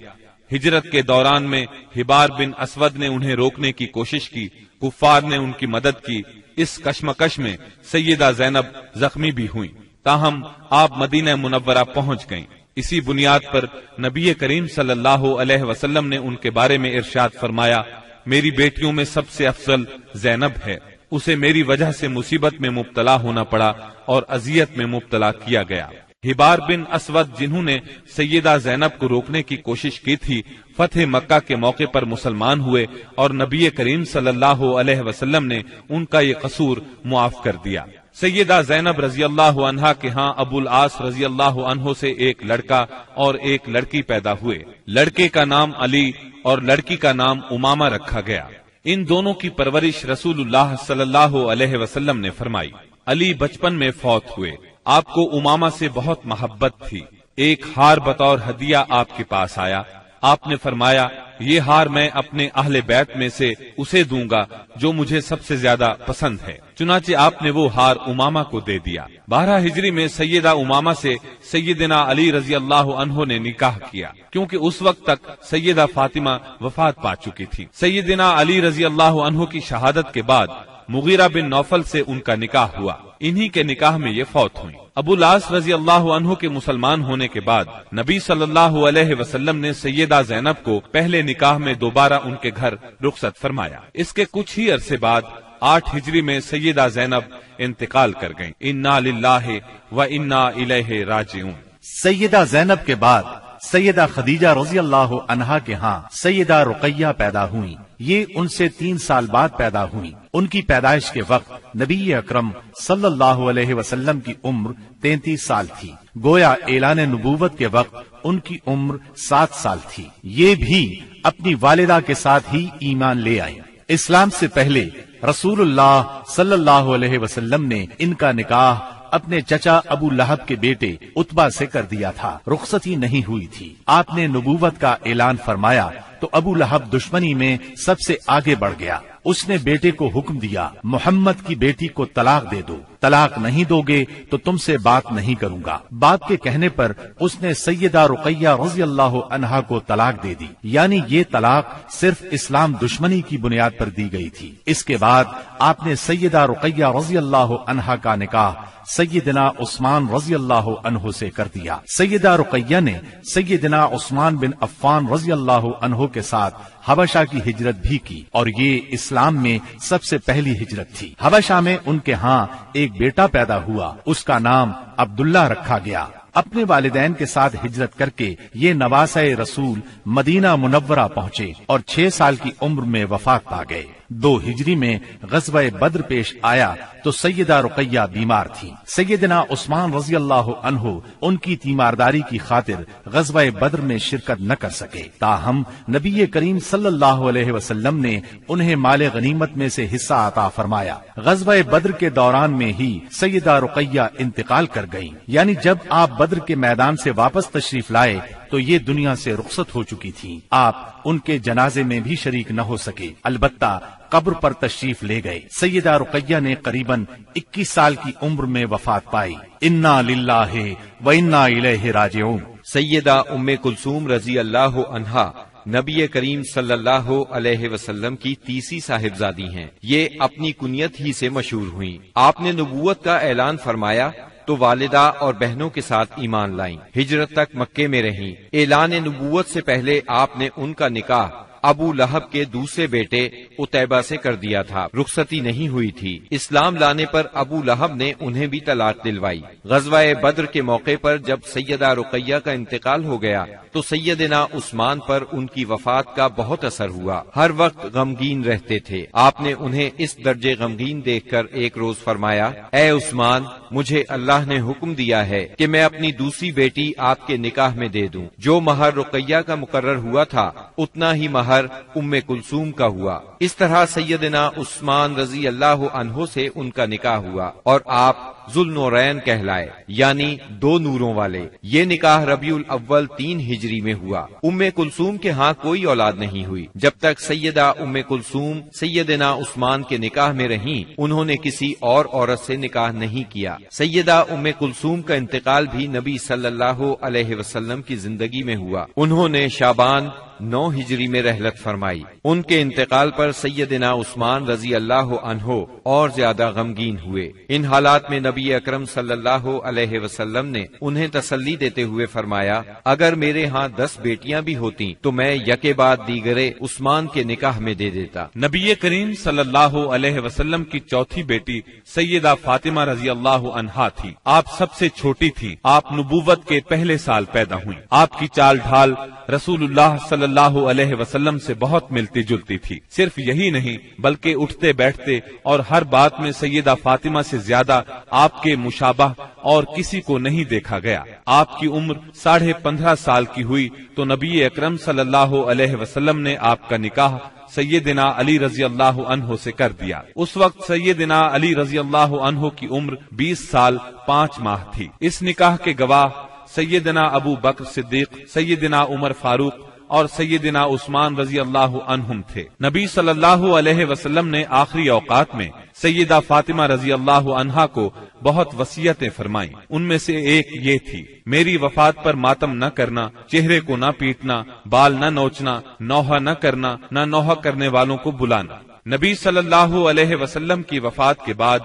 ہجرت کے دوران میں حبار بن اسود نے انہیں روکنے کی کوشش کی، کفار نے ان کی مدد کی۔ اس کشمکش میں سیدہ زینب زخمی بھی ہوئیں، تاہم آپ مدینہ منورہ پہنچ گئیں۔ اسی بنیاد پر نبی کریم صلی اللہ علیہ وسلم نے ان کے بارے میں ارشاد فرمایا میری بیٹیوں میں سب سے افضل زینب ہے، اسے میری وجہ سے مصیبت میں مبتلا ہونا پڑا اور اذیت میں مبتلا کیا گیا۔ حبار بن اسود جنہوں نے سیدہ زینب کو روکنے کی کوشش کی تھی، فتح مکہ کے موقع پر مسلمان ہوئے اور نبی کریم صلی اللہ علیہ وسلم نے ان کا یہ قصور معاف کر دیا۔ سیدہ زینب رضی اللہ عنہا کے ہاں ابو العاص رضی اللہ عنہ سے ایک لڑکا اور ایک لڑکی پیدا ہوئے۔ لڑکے کا نام علی اور لڑکی کا نام امامہ رکھا گیا۔ ان دونوں کی پرورش رسول اللہ صلی اللہ علیہ وسلم نے فرمائی۔ علی بچپن میں فوت ہوئے۔ آپ کو امامہ سے بہت محبت تھی۔ ایک ہار بطور ہدیہ آپ کے پاس آیا۔ آپ نے فرمایا یہ ہار میں اپنے اہل بیت میں سے اسے دوں گا جو مجھے سب سے زیادہ پسند ہے۔ چنانچہ آپ نے وہ ہار امامہ کو دے دیا۔ 12 ہجری میں سیدہ امامہ سے سیدنا علی رضی اللہ عنہ نے نکاح کیا، کیونکہ اس وقت تک سیدہ فاطمہ وفات پا چکی تھی۔ سیدنا علی رضی اللہ عنہ کی شہادت کے بعد مغیرہ بن نوفل سے ان کا نکاح ہوا، انہی کے نکاح میں یہ فوت ہوئی۔ ابو العاص رضی اللہ عنہ کے مسلمان ہونے کے بعد نبی صلی اللہ علیہ وسلم نے سیدہ زینب کو پہلے نکاح میں دوبارہ ان کے گھر رخصت فرمایا۔ اس کے کچھ ہی عرصے بعد 8 ہجری میں سیدہ زینب انتقال کر گئیں۔ انا للہ و انا الیہ راجعون۔ سیدہ زینب کے بعد سیدہ خدیجہ رضی اللہ عنہا کے ہاں سیدہ رقیہ پیدا ہوئیں۔ یہ ان سے 3 سال بعد پیدا ہوئی۔ ان کی پیدائش کے وقت نبی اکرم صلی اللہ علیہ وسلم کی عمر 33 سال تھی، گویا اعلان نبوت کے وقت ان کی عمر 7 سال تھی۔ یہ بھی اپنی والدہ کے ساتھ ہی ایمان لے آئیں۔ اسلام سے پہلے رسول اللہ صلی اللہ علیہ وسلم نے ان کا نکاح اپنے چچا ابو لہب کے بیٹے عتبہ سے کر دیا تھا، رخصتی نہیں ہوئی تھی۔ آپ نے نبوت کا اعلان فرمایا تو ابو لہب دشمنی میں سب سے آگے بڑھ گیا۔ اس نے بیٹے کو حکم دیا، محمد کی بیٹی کو طلاق دے دو، طلاق نہیں دو گے تو تم سے بات نہیں کروں گا۔ باپ کے کہنے پر اس نے سیدہ رقیہ رضی اللہ عنہا کو طلاق دے دی، یعنی یہ طلاق صرف اسلام دشمنی کی بنیاد پر دی گئی تھی۔ اس کے بعد آپ نے سیدہ رقیہ رضی اللہ عنہا کا نکاح سیدنا عثمان رضی اللہ عنہ سے کر دیا۔ سیدہ رقیہ نے سیدنا عثمان بن عفان رضی اللہ عنہ کے ساتھ حبشہ کی ہجرت بھی کی، اور یہ اسلام میں سب سے پہلی ہجرت تھی۔ حبشہ میں ان کے ہاں ایک بیٹا پیدا ہوا، اس کا نام عبداللہ رکھا گیا۔ اپنے والدین کے ساتھ ہجرت کر کے یہ نواسہ رسول مدینہ منورہ پہنچے اور 6 سال کی عمر میں وفات پا گئے۔ 2 ہجری میں غزوہ بدر پیش آیا تو سیدہ رقیہ بیمار تھی۔ سیدنا عثمان رضی اللہ عنہ ان کی تیمارداری کی خاطر غزوہ بدر میں شرکت نہ کر سکے، تاہم نبی کریم صلی اللہ علیہ وسلم نے انہیں مال غنیمت میں سے حصہ عطا فرمایا۔ غزوہ بدر کے دوران میں ہی سیدہ رقیہ انتقال کر گئیں، یعنی جب آپ بدر کے میدان سے واپس تشریف لائے تو یہ دنیا سے رخصت ہو چکی تھی۔ آپ ان کے جنازے میں بھی شریک نہ ہو سکے، البتہ قبر پر تشریف لے گئے۔ سیدہ رقیہ نے قریباً 21 سال کی عمر میں وفات پائی۔ انا للہ و انا الیہ راجعون۔ سیدہ ام کلثوم رضی اللہ عنہا نبی کریم صلی اللہ علیہ وسلم کی تیسری صاحبزادی ہیں۔ یہ اپنی کنیت ہی سے مشہور ہوئیں۔ آپ نے نبوت کا اعلان فرمایا تو والدہ اور بہنوں کے ساتھ ایمان لائیں، ہجرت تک مکے میں رہیں۔ اعلان نبوت سے پہلے آپ نے ان کا نکاح ابو لہب کے دوسرے بیٹے عتیبہ سے کر دیا تھا، رخصتی نہیں ہوئی تھی۔ اسلام لانے پر ابو لہب نے انہیں بھی طلاق دلوائی۔ غزوہ بدر کے موقع پر جب سیدہ رقیہ کا انتقال ہو گیا تو سیدنا عثمان پر ان کی وفات کا بہت اثر ہوا، ہر وقت غمگین رہتے تھے۔ آپ نے انہیں اس درجے غمگین دیکھ کر ایک روز فرمایا، اے عثمان، مجھے اللہ نے حکم دیا ہے کہ میں اپنی دوسری بیٹی آپ کے نکاح میں دے دوں۔ جو مہر رقیہ کا مقرر ہوا تھا اتنا ہی مہر ام کلثوم کا ہوا۔ اس طرح سیدنا عثمان رضی اللہ عنہ سے ان کا نکاح ہوا اور آپ ذوالنورین کہلائے، یعنی 2 نوروں والے۔ یہ نکاح ربیع الاول 3 ہجری میں ہوا۔ ام کلثوم کے ہاں کوئی اولاد نہیں ہوئی۔ جب تک سیدہ ام کلثوم سیدنا عثمان کے نکاح میں رہیں، انہوں نے کسی اور عورت سے نکاح نہیں کیا۔ سیدہ ام کلثوم کا انتقال بھی نبی صلی اللہ علیہ وسلم کی زندگی میں ہوا۔ انہوں نے شعبان 9 ہجری میں رحلت فرمائی۔ ان کے انتقال پر سیدنا عثمان رضی اللہ عنہ اور زیادہ غمگین ہوئے۔ ان حالات میں نبی اکرم صلی اللہ علیہ وسلم نے انہیں تسلی دیتے ہوئے فرمایا، اگر میرے ہاں 10 بیٹیاں بھی ہوتی تو میں یکے بعد دیگرے عثمان کے نکاح میں دے دیتا۔ نبی کریم صلی اللہ علیہ وسلم کی چوتھی بیٹی سیدہ فاطمہ رضی اللہ عنہا تھی۔ آپ سب سے چھوٹی تھی۔ آپ نبوت کے پہلے سال پیدا ہوئی۔ آپ کی چال ڈھال رسول اللہ صلی اللہ علیہ وسلم سے بہت ملتی جلتی تھی۔ صرف یہی نہیں بلکہ اٹھتے بیٹھتے اور ہر بات میں سیدہ فاطمہ سے زیادہ آپ کے مشابہ اور کسی کو نہیں دیکھا گیا۔ آپ کی عمر 15.5 سال کی ہوئی تو نبی اکرم صلی اللہ علیہ وسلم نے آپ کا نکاح سیدنا علی رضی اللہ عنہ سے کر دیا۔ اس وقت سیدنا علی رضی اللہ عنہ کی عمر 20 سال 5 ماہ تھی۔ اس نکاح کے گواہ سیدنا ابو بکر صدیق، سیدنا عمر فاروق اور سیدنا عثمان رضی اللہ عنہم تھے۔ نبی صلی اللہ علیہ وسلم نے آخری اوقات میں سیدہ فاطمہ رضی اللہ عنہا کو بہت وصیتیں فرمائیں۔ ان میں سے ایک یہ تھی، میری وفات پر ماتم نہ کرنا، چہرے کو نہ پیٹنا، بال نہ نوچنا، نوحہ نہ کرنا، نہ نوحہ کرنے والوں کو بلانا۔ نبی صلی اللہ علیہ وسلم کی وفات کے بعد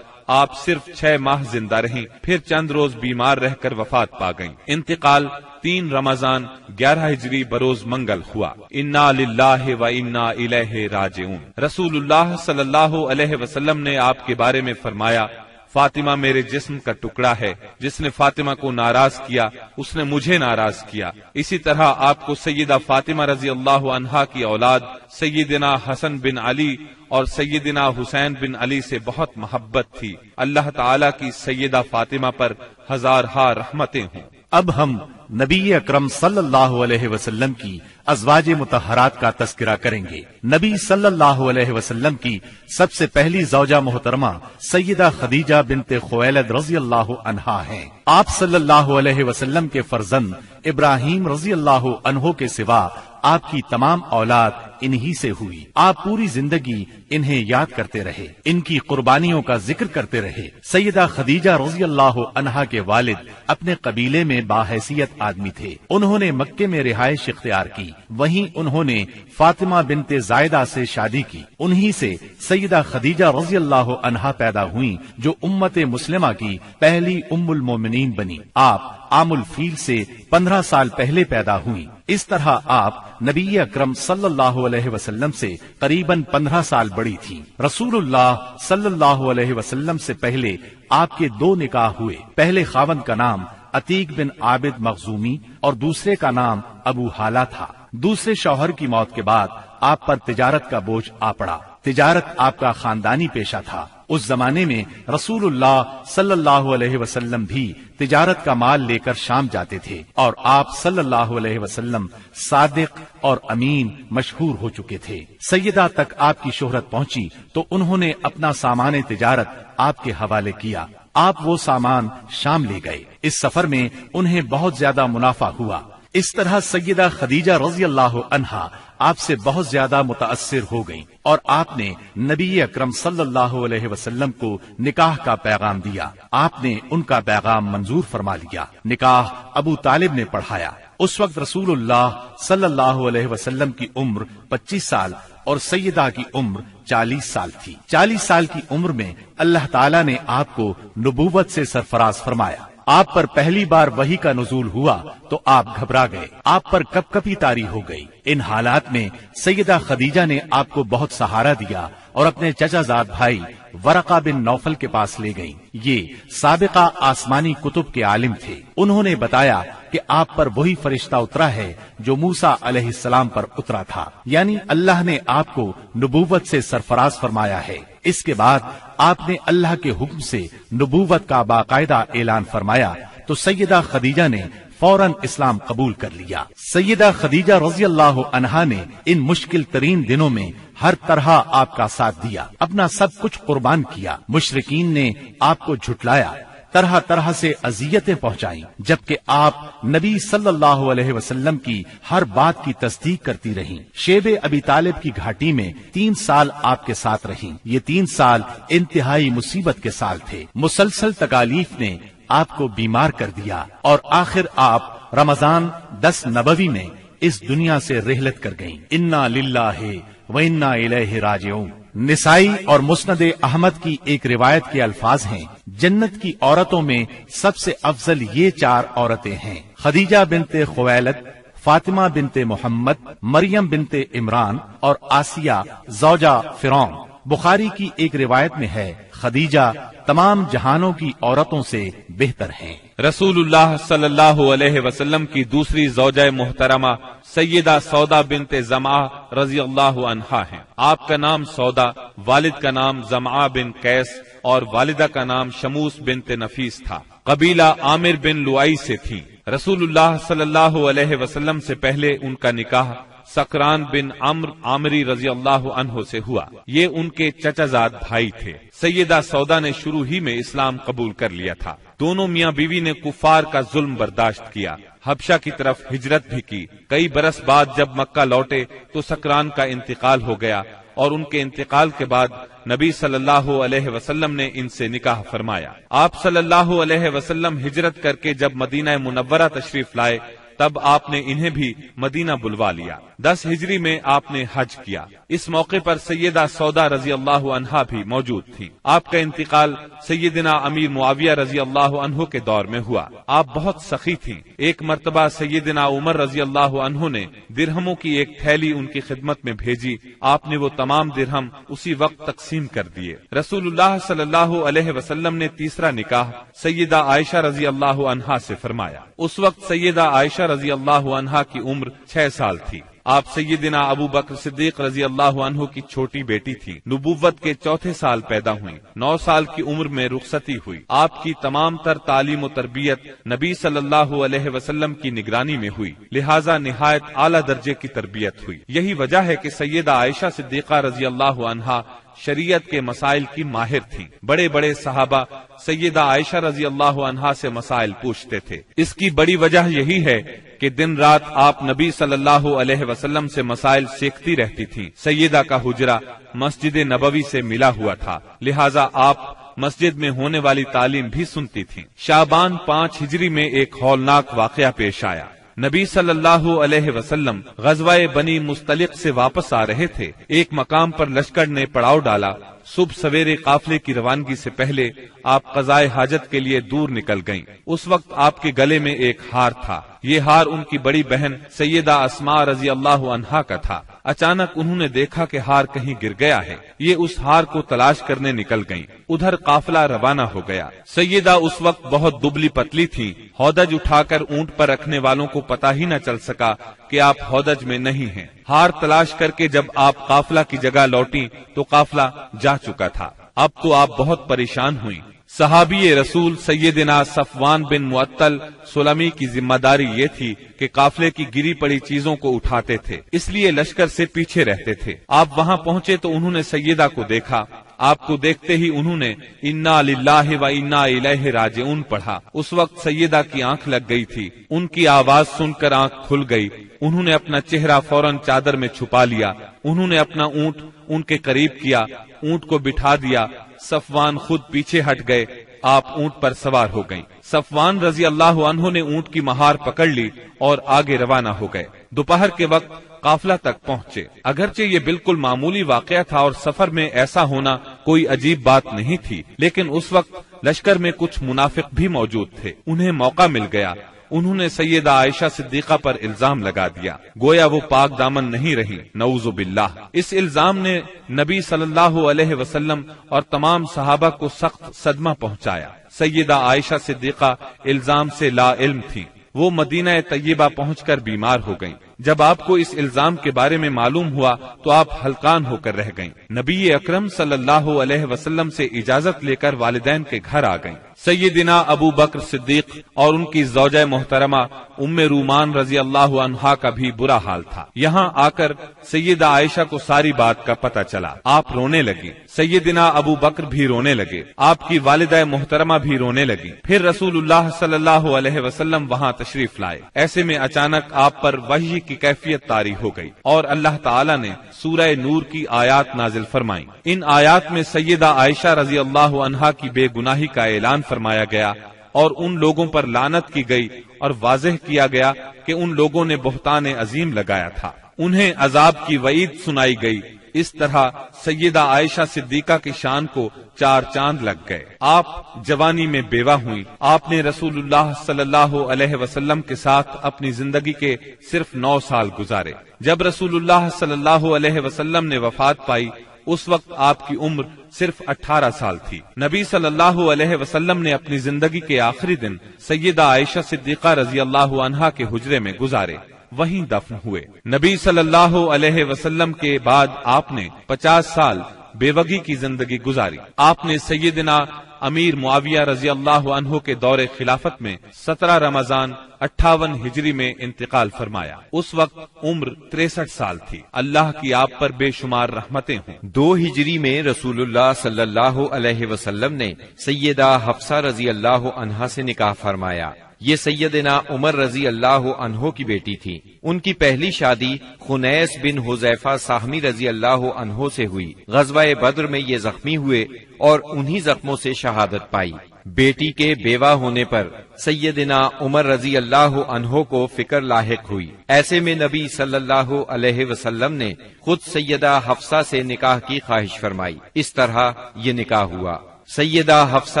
آپ صرف 6 ماہ زندہ رہیں، پھر چند روز بیمار رہ کر وفات پا گئیں۔ انتقال 3 رمضان 11 ہجری بروز منگل ہوا۔ انا للہ و انا الیہ راجعون۔ رسول اللہ صلی اللہ علیہ وسلم نے آپ کے بارے میں فرمایا، فاطمہ میرے جسم کا ٹکڑا ہے، جس نے فاطمہ کو ناراض کیا اس نے مجھے ناراض کیا۔ اسی طرح آپ کو سیدہ فاطمہ رضی اللہ عنہا کی اولاد سیدنا حسن بن علی اور سیدنا حسین بن علی سے بہت محبت تھی۔ اللہ تعالیٰ کی سیدہ فاطمہ پر ہزارہا رحمتیں ہوں۔ اب ہم نبی اکرم صلی اللہ علیہ وسلم کی ازواج مطہرات کا تذکرہ کریں گے۔ نبی صلی اللہ علیہ وسلم کی سب سے پہلی زوجہ محترمہ سیدہ خدیجہ بنت خویلد رضی اللہ عنہا ہیں۔ آپ صلی اللہ علیہ وسلم کے فرزند ابراہیم رضی اللہ عنہ کے سوا آپ کی تمام اولاد انہی سے ہوئی۔ آپ پوری زندگی انہیں یاد کرتے رہے، ان کی قربانیوں کا ذکر کرتے رہے۔ سیدہ خدیجہ رضی اللہ عنہا کے والد اپنے قبیلے میں باحیثیت آدمی تھے، انہوں نے مکے میں رہائش اختیار کی، وہیں انہوں نے فاطمہ بنت زائدہ سے شادی کی، انہی سے سیدہ خدیجہ رضی اللہ عنہا پیدا ہوئیں جو امت مسلمہ کی پہلی ام المومنین بنی۔ آپ عام الفیل سے 15 سال پہلے پیدا ہوئیں۔ اس طرح آپ نبی اکرم صلی اللہ علیہ وسلم سے قریباً 15 سال بڑی تھی۔ رسول اللہ صلی اللہ علیہ وسلم سے پہلے آپ کے 2 نکاح ہوئے۔ پہلے خاوند کا نام عتیق بن عابد مخزومی اور دوسرے کا نام ابو حالہ تھا۔ دوسرے شوہر کی موت کے بعد آپ پر تجارت کا بوجھ آ پڑا۔ تجارت آپ کا خاندانی پیشہ تھا۔ اس زمانے میں رسول اللہ صلی اللہ علیہ وسلم بھی تجارت کا مال لے کر شام جاتے تھے، اور آپ صلی اللہ علیہ وسلم صادق اور امین مشہور ہو چکے تھے۔ سیدہ تک آپ کی شہرت پہنچی تو انہوں نے اپنا سامان تجارت آپ کے حوالے کیا۔ آپ وہ سامان شام لے گئے۔ اس سفر میں انہیں بہت زیادہ منافع ہوا۔ اس طرح سیدہ خدیجہ رضی اللہ عنہا آپ سے بہت زیادہ متاثر ہو گئیں، اور آپ نے نبی اکرم صلی اللہ علیہ وسلم کو نکاح کا پیغام دیا۔ آپ نے ان کا پیغام منظور فرما لیا۔ نکاح ابو طالب نے پڑھایا۔ اس وقت رسول اللہ صلی اللہ علیہ وسلم کی عمر 25 سال اور سیدہ کی عمر 40 سال تھی۔ 40 سال کی عمر میں اللہ تعالیٰ نے آپ کو نبوت سے سرفراز فرمایا۔ آپ پر پہلی بار وحی کا نزول ہوا تو آپ گھبرا گئے، آپ پر کپ کپی طاری ہو گئی۔ ان حالات میں سیدہ خدیجہ نے آپ کو بہت سہارا دیا اور اپنے چچا زاد بھائی ورقہ بن نوفل کے پاس لے گئیں۔ یہ سابقہ آسمانی کتب کے عالم تھے۔ انہوں نے بتایا کہ آپ پر وہی فرشتہ اترا ہے جو موسیٰ علیہ السلام پر اترا تھا، یعنی اللہ نے آپ کو نبوت سے سرفراز فرمایا ہے۔ اس کے بعد آپ نے اللہ کے حکم سے نبوت کا باقاعدہ اعلان فرمایا تو سیدہ خدیجہ نے فوراً اسلام قبول کر لیا۔ سیدہ خدیجہ رضی اللہ عنہا نے ان مشکل ترین دنوں میں ہر طرح آپ کا ساتھ دیا، اپنا سب کچھ قربان کیا۔ مشرکین نے آپ کو جھٹلایا، طرح طرح سے اذیتیں پہنچائیں، جبکہ آپ نبی صلی اللہ علیہ وسلم کی ہر بات کی تصدیق کرتی رہیں۔ شیب ابی طالب کی گھاٹی میں 3 سال آپ کے ساتھ رہیں۔ یہ 3 سال انتہائی مصیبت کے سال تھے۔ مسلسل تکالیف نے آپ کو بیمار کر دیا، اور آخر آپ رمضان 10 نبوی میں اس دنیا سے رحلت کر گئیں۔ انا للہ و انا الیہ راجعون۔ نسائی اور مسند احمد کی ایک روایت کے الفاظ ہیں، جنت کی عورتوں میں سب سے افضل یہ 4 عورتیں ہیں: خدیجہ بنت خویلد، فاطمہ بنت محمد، مریم بنت عمران اور آسیہ زوجہ فرعون۔ بخاری کی ایک روایت میں ہے، خدیجہ تمام جہانوں کی عورتوں سے بہتر ہیں۔ رسول اللہ صلی اللہ علیہ وسلم کی دوسری زوجہ محترمہ سیدہ سودا بنت زمعہ رضی اللہ عنہا ہیں۔ آپ کا نام سودا، والد کا نام زمعہ بن قیس اور والدہ کا نام شموس بنت نفیس تھا۔ قبیلہ عامر بن لوائی سے تھی۔ رسول اللہ صلی اللہ علیہ وسلم سے پہلے ان کا نکاح سکران بن عمرو عامری رضی اللہ عنہ سے ہوا۔ یہ ان کے چچا زاد بھائی تھے۔ سیدہ سودا نے شروع ہی میں اسلام قبول کر لیا تھا۔ دونوں میاں بیوی نے کفار کا ظلم برداشت کیا، حبشہ کی طرف ہجرت بھی کی۔ کئی برس بعد جب مکہ لوٹے تو سکران کا انتقال ہو گیا، اور ان کے انتقال کے بعد نبی صلی اللہ علیہ وسلم نے ان سے نکاح فرمایا۔ آپ صلی اللہ علیہ وسلم ہجرت کر کے جب مدینہ منورہ تشریف لائے تب آپ نے انہیں بھی مدینہ بلوا لیا۔ 10 ہجری میں آپ نے حج کیا۔ اس موقع پر سیدہ سودا رضی اللہ عنہا بھی موجود تھی۔ آپ کا انتقال سیدنا امیر معاویہ رضی اللہ عنہ کے دور میں ہوا۔ آپ بہت سخی تھیں۔ ایک مرتبہ سیدنا عمر رضی اللہ عنہ نے درہموں کی ایک تھیلی ان کی خدمت میں بھیجی۔ آپ نے وہ تمام درہم اسی وقت تقسیم کر دیے۔ رسول اللہ صلی اللہ علیہ وسلم نے تیسرا نکاح سیدہ عائشہ رضی اللہ عنہا سے فرمایا۔ اس وقت سیدہ عائشہ رضی اللہ عنہا کی عمر 6 سال تھی۔ آپ سیدنا ابو بکر صدیق رضی اللہ عنہ کی چھوٹی بیٹی تھی۔ نبوت کے 4تھے سال پیدا ہوئی۔ 9 سال کی عمر میں رخصتی ہوئی۔ آپ کی تمام تر تعلیم و تربیت نبی صلی اللہ علیہ وسلم کی نگرانی میں ہوئی، لہذا نہایت اعلیٰ درجے کی تربیت ہوئی۔ یہی وجہ ہے کہ سیدہ عائشہ صدیقہ رضی اللہ عنہا شریعت کے مسائل کی ماہر تھیں۔ بڑے بڑے صحابہ سیدہ عائشہ رضی اللہ عنہا سے مسائل پوچھتے تھے۔ اس کی بڑی وجہ یہی ہے کہ دن رات آپ نبی صلی اللہ علیہ وسلم سے مسائل سیکھتی رہتی تھیں۔ سیدہ کا حجرہ مسجد نبوی سے ملا ہوا تھا، لہذا آپ مسجد میں ہونے والی تعلیم بھی سنتی تھیں۔ شعبان 5 ہجری میں ایک ہولناک واقعہ پیش آیا۔ نبی صلی اللہ علیہ وسلم غزوہ بنی مستلق سے واپس آ رہے تھے۔ ایک مقام پر لشکر نے پڑاؤ ڈالا۔ صبح سویرے قافلے کی روانگی سے پہلے آپ قضائے حاجت کے لیے دور نکل گئیں۔ اس وقت آپ کے گلے میں ایک ہار تھا۔ یہ ہار ان کی بڑی بہن سیدہ اسماء رضی اللہ عنہا کا تھا۔ اچانک انہوں نے دیکھا کہ ہار کہیں گر گیا ہے۔ یہ اس ہار کو تلاش کرنے نکل گئیں۔ ادھر قافلہ روانہ ہو گیا۔ سیدہ اس وقت بہت دبلی پتلی تھی۔ ہودج اٹھا کر اونٹ پر رکھنے والوں کو پتہ ہی نہ چل سکا کہ آپ ہودج میں نہیں ہیں۔ ہار تلاش کر کے جب آپ قافلہ کی جگہ لوٹی تو قافلہ جا چکا تھا۔ اب تو آپ بہت پریشان ہوئیں۔ صحابی رسول سیدنا صفوان بن معطل سلمی کی ذمہ داری یہ تھی کہ قافلے کی گری پڑی چیزوں کو اٹھاتے تھے، اس لیے لشکر سے پیچھے رہتے تھے۔ آپ وہاں پہنچے تو انہوں نے سیدہ کو دیکھا۔ آپ کو دیکھتے ہی انہوں نے انا للہ و انا الیہ راجعون پڑھا۔ اس وقت سیدہ کی آنکھ لگ گئی تھی۔ ان کی آواز سن کر آنکھ کھل گئی۔ انہوں نے اپنا چہرہ فوراً چادر میں چھپا لیا۔ انہوں نے اپنا اونٹ ان کے قریب کیا، اونٹ کو بٹھا دیا۔ صفوان خود پیچھے ہٹ گئے۔ آپ اونٹ پر سوار ہو گئیں۔ صفوان رضی اللہ عنہ نے اونٹ کی مہار پکڑ لی اور آگے روانہ ہو گئے۔ دوپہر کے وقت قافلہ تک پہنچے۔ اگرچہ یہ بالکل معمولی واقعہ تھا اور سفر میں ایسا ہونا کوئی عجیب بات نہیں تھی، لیکن اس وقت لشکر میں کچھ منافق بھی موجود تھے۔ انہیں موقع مل گیا۔ انہوں نے سیدہ عائشہ صدیقہ پر الزام لگا دیا، گویا وہ پاک دامن نہیں رہی، نعوذ باللہ۔ اس الزام نے نبی صلی اللہ علیہ وسلم اور تمام صحابہ کو سخت صدمہ پہنچایا۔ سیدہ عائشہ صدیقہ الزام سے لا علم تھی۔ وہ مدینہ طیبہ پہنچ کر بیمار ہو گئیں۔ جب آپ کو اس الزام کے بارے میں معلوم ہوا تو آپ ہلکان ہو کر رہ گئیں۔ نبی اکرم صلی اللہ علیہ وسلم سے اجازت لے کر والدین کے گھر آ گئیں۔ سیدنا ابو بکر صدیق اور ان کی زوجہ محترمہ ام رومان رضی اللہ عنہا کا بھی برا حال تھا۔ یہاں آ کر سیدہ عائشہ کو ساری بات کا پتہ چلا۔ آپ رونے لگی۔ سیدنا ابو بکر بھی رونے لگے۔ آپ کی والدہ محترمہ بھی رونے لگی۔ پھر رسول اللہ صلی اللہ علیہ وسلم وہاں تشریف لائے۔ ایسے میں اچانک آپ پر وحی کی کیفیت طاری ہو گئی اور اللہ تعالی نے سورہ نور کی آیات نازل فرمائیں۔ ان آیات میں سیدہ عائشہ رضی اللہ عنہا کی بے گناہی کا اعلان فرمایا گیا اور ان لوگوں پر لعنت کی گئی اور واضح کیا گیا کہ ان لوگوں نے بہتان عظیم لگایا تھا۔ انہیں عذاب کی وعید سنائی گئی۔ اس طرح سیدہ عائشہ صدیقہ کی شان کو 4 چاند لگ گئے۔ آپ جوانی میں بیوہ ہوئی۔ آپ نے رسول اللہ صلی اللہ علیہ وسلم کے ساتھ اپنی زندگی کے صرف 9 سال گزارے۔ جب رسول اللہ صلی اللہ علیہ وسلم نے وفات پائی اس وقت آپ کی عمر صرف 18 سال تھی۔ نبی صلی اللہ علیہ وسلم نے اپنی زندگی کے آخری دن سیدہ عائشہ صدیقہ رضی اللہ عنہا کے حجرے میں گزارے، وہیں دفن ہوئے۔ نبی صلی اللہ علیہ وسلم کے بعد آپ نے 50 سال بیوگی کی زندگی گزاری۔ آپ نے سیدنا امیر معاویہ رضی اللہ عنہ کے دور خلافت میں 17 رمضان 58 ہجری میں انتقال فرمایا۔ اس وقت عمر 63 سال تھی۔ اللہ کی آپ پر بے شمار رحمتیں ہوں۔ 2 ہجری میں رسول اللہ صلی اللہ علیہ وسلم نے سیدہ حفصہ رضی اللہ عنہا سے نکاح فرمایا۔ یہ سیدنا عمر رضی اللہ عنہ کی بیٹی تھی۔ ان کی پہلی شادی خنیس بن حذیفہ ساہمی رضی اللہ عنہ سے ہوئی۔ غزوہ بدر میں یہ زخمی ہوئے اور انہی زخموں سے شہادت پائی۔ بیٹی کے بیوہ ہونے پر سیدنا عمر رضی اللہ عنہ کو فکر لاحق ہوئی۔ ایسے میں نبی صلی اللہ علیہ وسلم نے خود سیدہ حفصہ سے نکاح کی خواہش فرمائی۔ اس طرح یہ نکاح ہوا۔ سیدہ حفصہ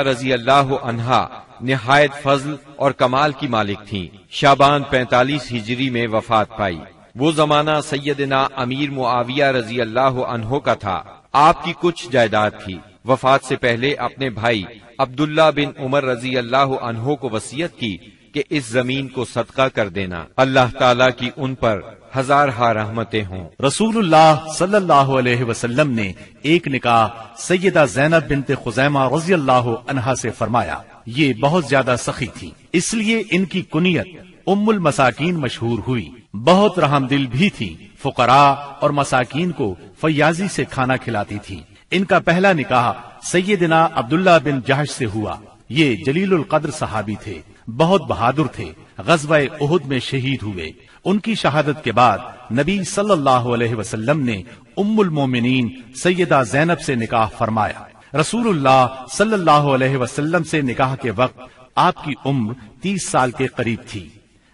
رضی اللہ عنہا نہایت فضل اور کمال کی مالک تھیں۔ شعبان 45 ہجری میں وفات پائی۔ وہ زمانہ سیدنا امیر معاویہ رضی اللہ عنہ کا تھا۔ آپ کی کچھ جائیداد تھی۔ وفات سے پہلے اپنے بھائی عبداللہ بن عمر رضی اللہ عنہ کو وصیت کی کہ اس زمین کو صدقہ کر دینا۔ اللہ تعالیٰ کی ان پر ہزارہا رحمتیں ہوں۔ رسول اللہ صلی اللہ علیہ وسلم نے ایک نکاح سیدہ زینب بنت خزیمہ رضی اللہ عنہا سے فرمایا۔ یہ بہت زیادہ سخی تھی، اس لیے ان کی کنیت ام المساکین مشہور ہوئی۔ بہت رحم دل بھی تھی، فقراء اور مساکین کو فیاضی سے کھانا کھلاتی تھی۔ ان کا پہلا نکاح سیدنا عبداللہ بن جہش سے ہوا۔ یہ جلیل القدر صحابی تھے، بہت بہادر تھے، غزوہ احد میں شہید ہوئے۔ ان کی شہادت کے بعد نبی صلی اللہ علیہ وسلم نے ام المومنین سیدہ زینب سے نکاح فرمایا۔ رسول اللہ صلی اللہ علیہ وسلم سے نکاح کے وقت آپ کی عمر 30 سال کے قریب تھی۔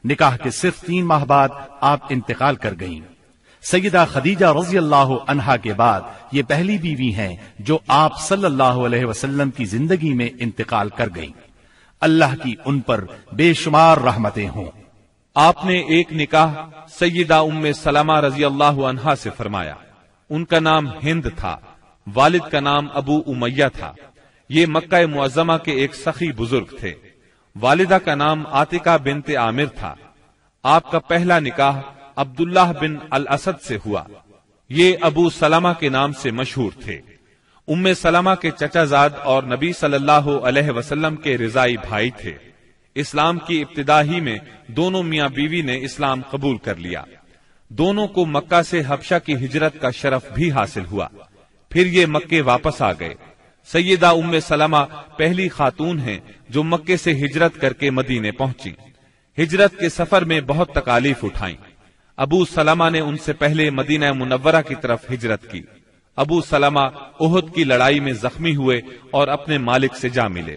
نکاح کے صرف 3 ماہ بعد آپ انتقال کر گئیں۔ سیدہ خدیجہ رضی اللہ عنہا کے بعد یہ پہلی بیوی ہیں جو آپ صلی اللہ علیہ وسلم کی زندگی میں انتقال کر گئیں۔ اللہ کی ان پر بے شمار رحمتیں ہوں۔ آپ نے ایک نکاح سیدہ ام سلمہ رضی اللہ عنہا سے فرمایا۔ ان کا نام ہند تھا، والد کا نام ابو امیہ تھا۔ یہ مکہ معظمہ کے ایک سخی بزرگ تھے۔ والدہ کا نام عاتقہ بنت عامر تھا۔ آپ کا پہلا نکاح عبداللہ بن الاسد سے ہوا۔ یہ ابو سلمہ کے نام سے مشہور تھے۔ ام سلمہ کے چچا زاد اور نبی صلی اللہ علیہ وسلم کے رضائی بھائی تھے۔ اسلام کی ابتدا ہی میں دونوں میاں بیوی نے اسلام قبول کر لیا۔ دونوں کو مکہ سے حبشہ کی ہجرت کا شرف بھی حاصل ہوا۔ پھر یہ مکے واپس آ گئے۔ سیدہ ام سلمہ پہلی خاتون ہیں جو مکے سے ہجرت کر کے مدینے پہنچی۔ ہجرت کے سفر میں بہت تکالیف اٹھائیں۔ ابو سلمہ نے ان سے پہلے مدینہ منورہ کی طرف ہجرت کی۔ ابو سلمہ احد کی لڑائی میں زخمی ہوئے اور اپنے مالک سے جا ملے۔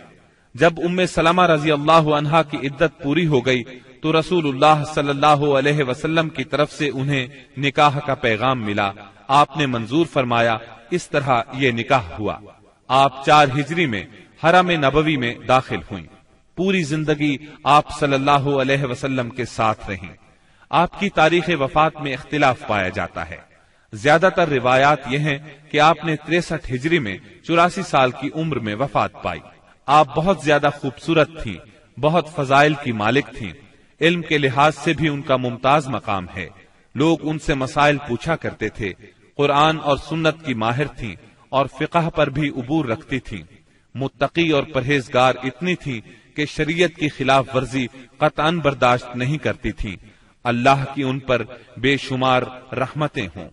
جب ام سلمہ رضی اللہ عنہا کی عدت پوری ہو گئی تو رسول اللہ صلی اللہ علیہ وسلم کی طرف سے انہیں نکاح کا پیغام ملا۔ آپ نے منظور فرمایا۔ اس طرح یہ نکاح ہوا۔ آپ 4 ہجری میں حرم نبوی میں داخل ہوئیں۔ پوری زندگی آپ صلی اللہ علیہ وسلم کے ساتھ رہیں۔ آپ کی تاریخ وفات میں اختلاف پایا جاتا ہے۔ زیادہ تر روایات یہ ہیں کہ آپ نے 63 ہجری میں 84 سال کی عمر میں وفات پائی۔ آپ بہت زیادہ خوبصورت تھیں، بہت فضائل کی مالک تھیں۔ علم کے لحاظ سے بھی ان کا ممتاز مقام ہے۔ لوگ ان سے مسائل پوچھا کرتے تھے۔ قرآن اور سنت کی ماہر تھیں اور فقہ پر بھی عبور رکھتی تھیں۔ متقی اور پرہیزگار اتنی تھیں کہ شریعت کی خلاف ورزی قطعاً برداشت نہیں کرتی تھیں۔ اللہ کی ان پر بے شمار رحمتیں ہوں۔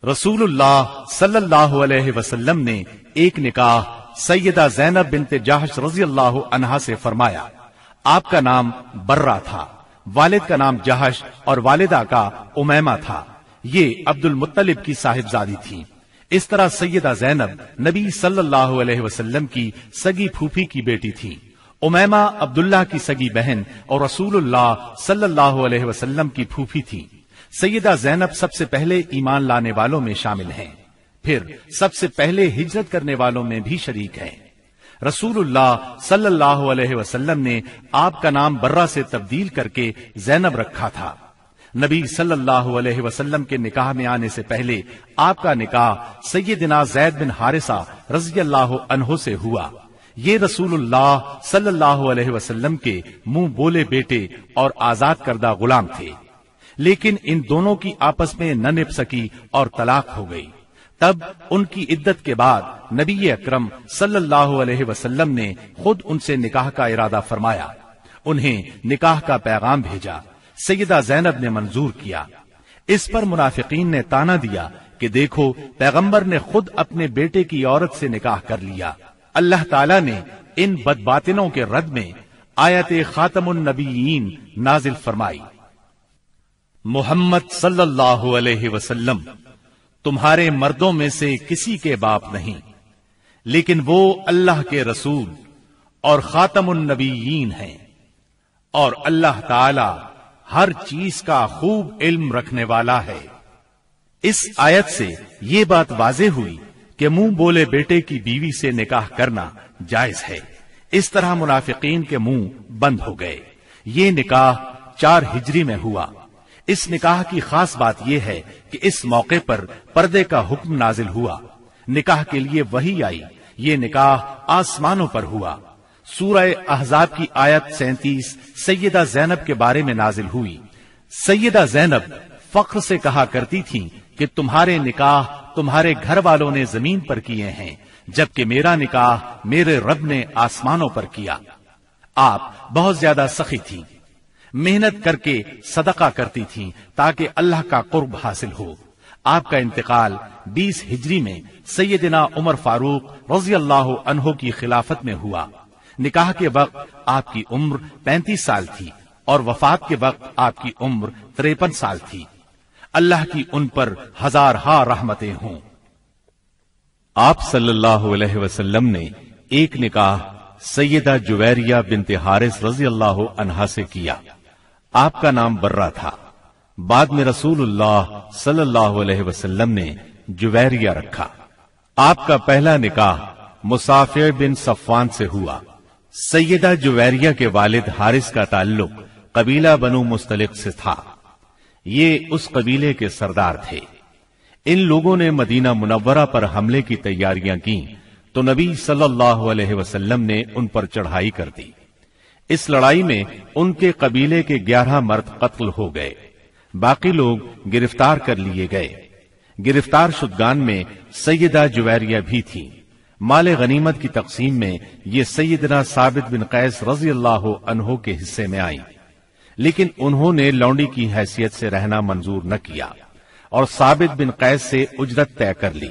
رسول اللہ صلی اللہ علیہ وسلم نے ایک نکاح سیدہ زینب بنت جہش رضی اللہ عنہا سے فرمایا۔ آپ کا نام برہ تھا، والد کا نام جہش اور والدہ کا امیمہ تھا۔ یہ عبد المطلب کی صاحبزادی تھی۔ اس طرح سیدہ زینب نبی صلی اللہ علیہ وسلم کی سگی پھوپھی کی بیٹی تھی۔ امیمہ عبداللہ کی سگی بہن اور رسول اللہ صلی اللہ علیہ وسلم کی پھوپھی تھی۔ سیدہ زینب سب سے پہلے ایمان لانے والوں میں شامل ہیں، پھر سب سے پہلے ہجرت کرنے والوں میں بھی شریک ہیں۔ رسول اللہ صلی اللہ علیہ وسلم نے آپ کا نام برہ سے تبدیل کر کے زینب رکھا تھا۔ نبی صلی اللہ علیہ وسلم کے نکاح میں آنے سے پہلے آپ کا نکاح سیدنا زید بن حارثہ رضی اللہ عنہ سے ہوا۔ یہ رسول اللہ صلی اللہ علیہ وسلم کے منہ بولے بیٹے اور آزاد کردہ غلام تھے، لیکن ان دونوں کی آپس میں نہ نبھ سکی اور طلاق ہو گئی۔ تب ان کی عدت کے بعد نبی اکرم صلی اللہ علیہ وسلم نے خود ان سے نکاح کا ارادہ فرمایا۔ انہیں نکاح کا پیغام بھیجا۔ سیدہ زینب نے منظور کیا۔ اس پر منافقین نے تانا دیا کہ دیکھو، پیغمبر نے خود اپنے بیٹے کی عورت سے نکاح کر لیا۔ اللہ تعالیٰ نے ان بدباطنوں کے رد میں آیت خاتم النبیین نازل فرمائی۔ محمد صلی اللہ علیہ وسلم تمہارے مردوں میں سے کسی کے باپ نہیں، لیکن وہ اللہ کے رسول اور خاتم النبیین ہیں، اور اللہ تعالی ہر چیز کا خوب علم رکھنے والا ہے۔ اس آیت سے یہ بات واضح ہوئی کہ منہ بولے بیٹے کی بیوی سے نکاح کرنا جائز ہے۔ اس طرح منافقین کے منہ بند ہو گئے۔ یہ نکاح 4 ہجری میں ہوا۔ اس نکاح کی خاص بات یہ ہے کہ اس موقع پر پردے کا حکم نازل ہوا، نکاح کے لیے وحی آئی۔ یہ نکاح آسمانوں پر ہوا۔ سورہ احزاب کی آیت 37 سیدہ زینب کے بارے میں نازل ہوئی۔ سیدہ زینب فخر سے کہا کرتی تھیں کہ تمہارے نکاح تمہارے گھر والوں نے زمین پر کیے ہیں، جبکہ میرا نکاح میرے رب نے آسمانوں پر کیا۔ آپ بہت زیادہ سخی تھیں، محنت کر کے صدقہ کرتی تھیں تاکہ اللہ کا قرب حاصل ہو۔ آپ کا انتقال 20 ہجری میں سیدنا عمر فاروق رضی اللہ عنہ کی خلافت میں ہوا۔ نکاح کے وقت آپ کی عمر 35 سال تھی اور وفات کے وقت آپ کی عمر 53 سال تھی۔ اللہ کی ان پر ہزارہا رحمتیں ہوں۔ آپ صلی اللہ علیہ وسلم نے ایک نکاح سیدہ جویریہ بنت حارث رضی اللہ عنہا سے کیا۔ آپ کا نام برہ تھا۔ بعد میں رسول اللہ صلی اللہ علیہ وسلم نے جویریہ رکھا۔ آپ کا پہلا نکاح مصافع بن صفوان سے ہوا۔ سیدہ جویریہ کے والد حارث کا تعلق قبیلہ بنو مستلق سے تھا۔ یہ اس قبیلے کے سردار تھے۔ ان لوگوں نے مدینہ منورہ پر حملے کی تیاریاں کی تو نبی صلی اللہ علیہ وسلم نے ان پر چڑھائی کر دی۔ اس لڑائی میں ان کے قبیلے کے 11 مرد قتل ہو گئے، باقی لوگ گرفتار کر لیے گئے۔ گرفتار شدگان میں سیدہ جویریہ بھی تھی۔ مال غنیمت کی تقسیم میں یہ سیدنا ثابت بن قیس رضی اللہ عنہ کے حصے میں آئیں، لیکن انہوں نے لونڈی کی حیثیت سے رہنا منظور نہ کیا اور ثابت بن قیس سے اجرت طے کر لی۔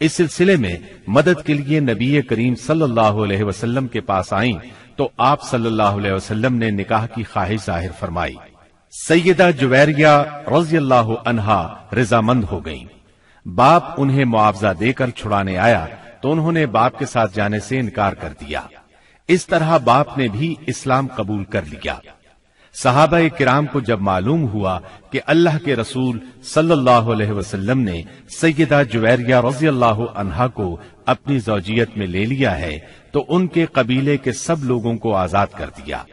اس سلسلے میں مدد کے لیے نبی کریم صلی اللہ علیہ وسلم کے پاس آئیں تو آپ صلی اللہ علیہ وسلم نے نکاح کی خواہش ظاہر فرمائی۔ سیدہ جویریہ رضی اللہ عنہا رضامند ہو گئیں۔ باپ انہیں معاوضہ دے کر چھڑانے آیا تو انہوں نے باپ کے ساتھ جانے سے انکار کر دیا۔ اس طرح باپ نے بھی اسلام قبول کر لیا۔ صحابہ کرام کو جب معلوم ہوا کہ اللہ کے رسول صلی اللہ علیہ وسلم نے سیدہ جویریہ رضی اللہ عنہا کو اپنی زوجیت میں لے لیا ہے تو ان کے قبیلے کے سب لوگوں کو آزاد کر دیا۔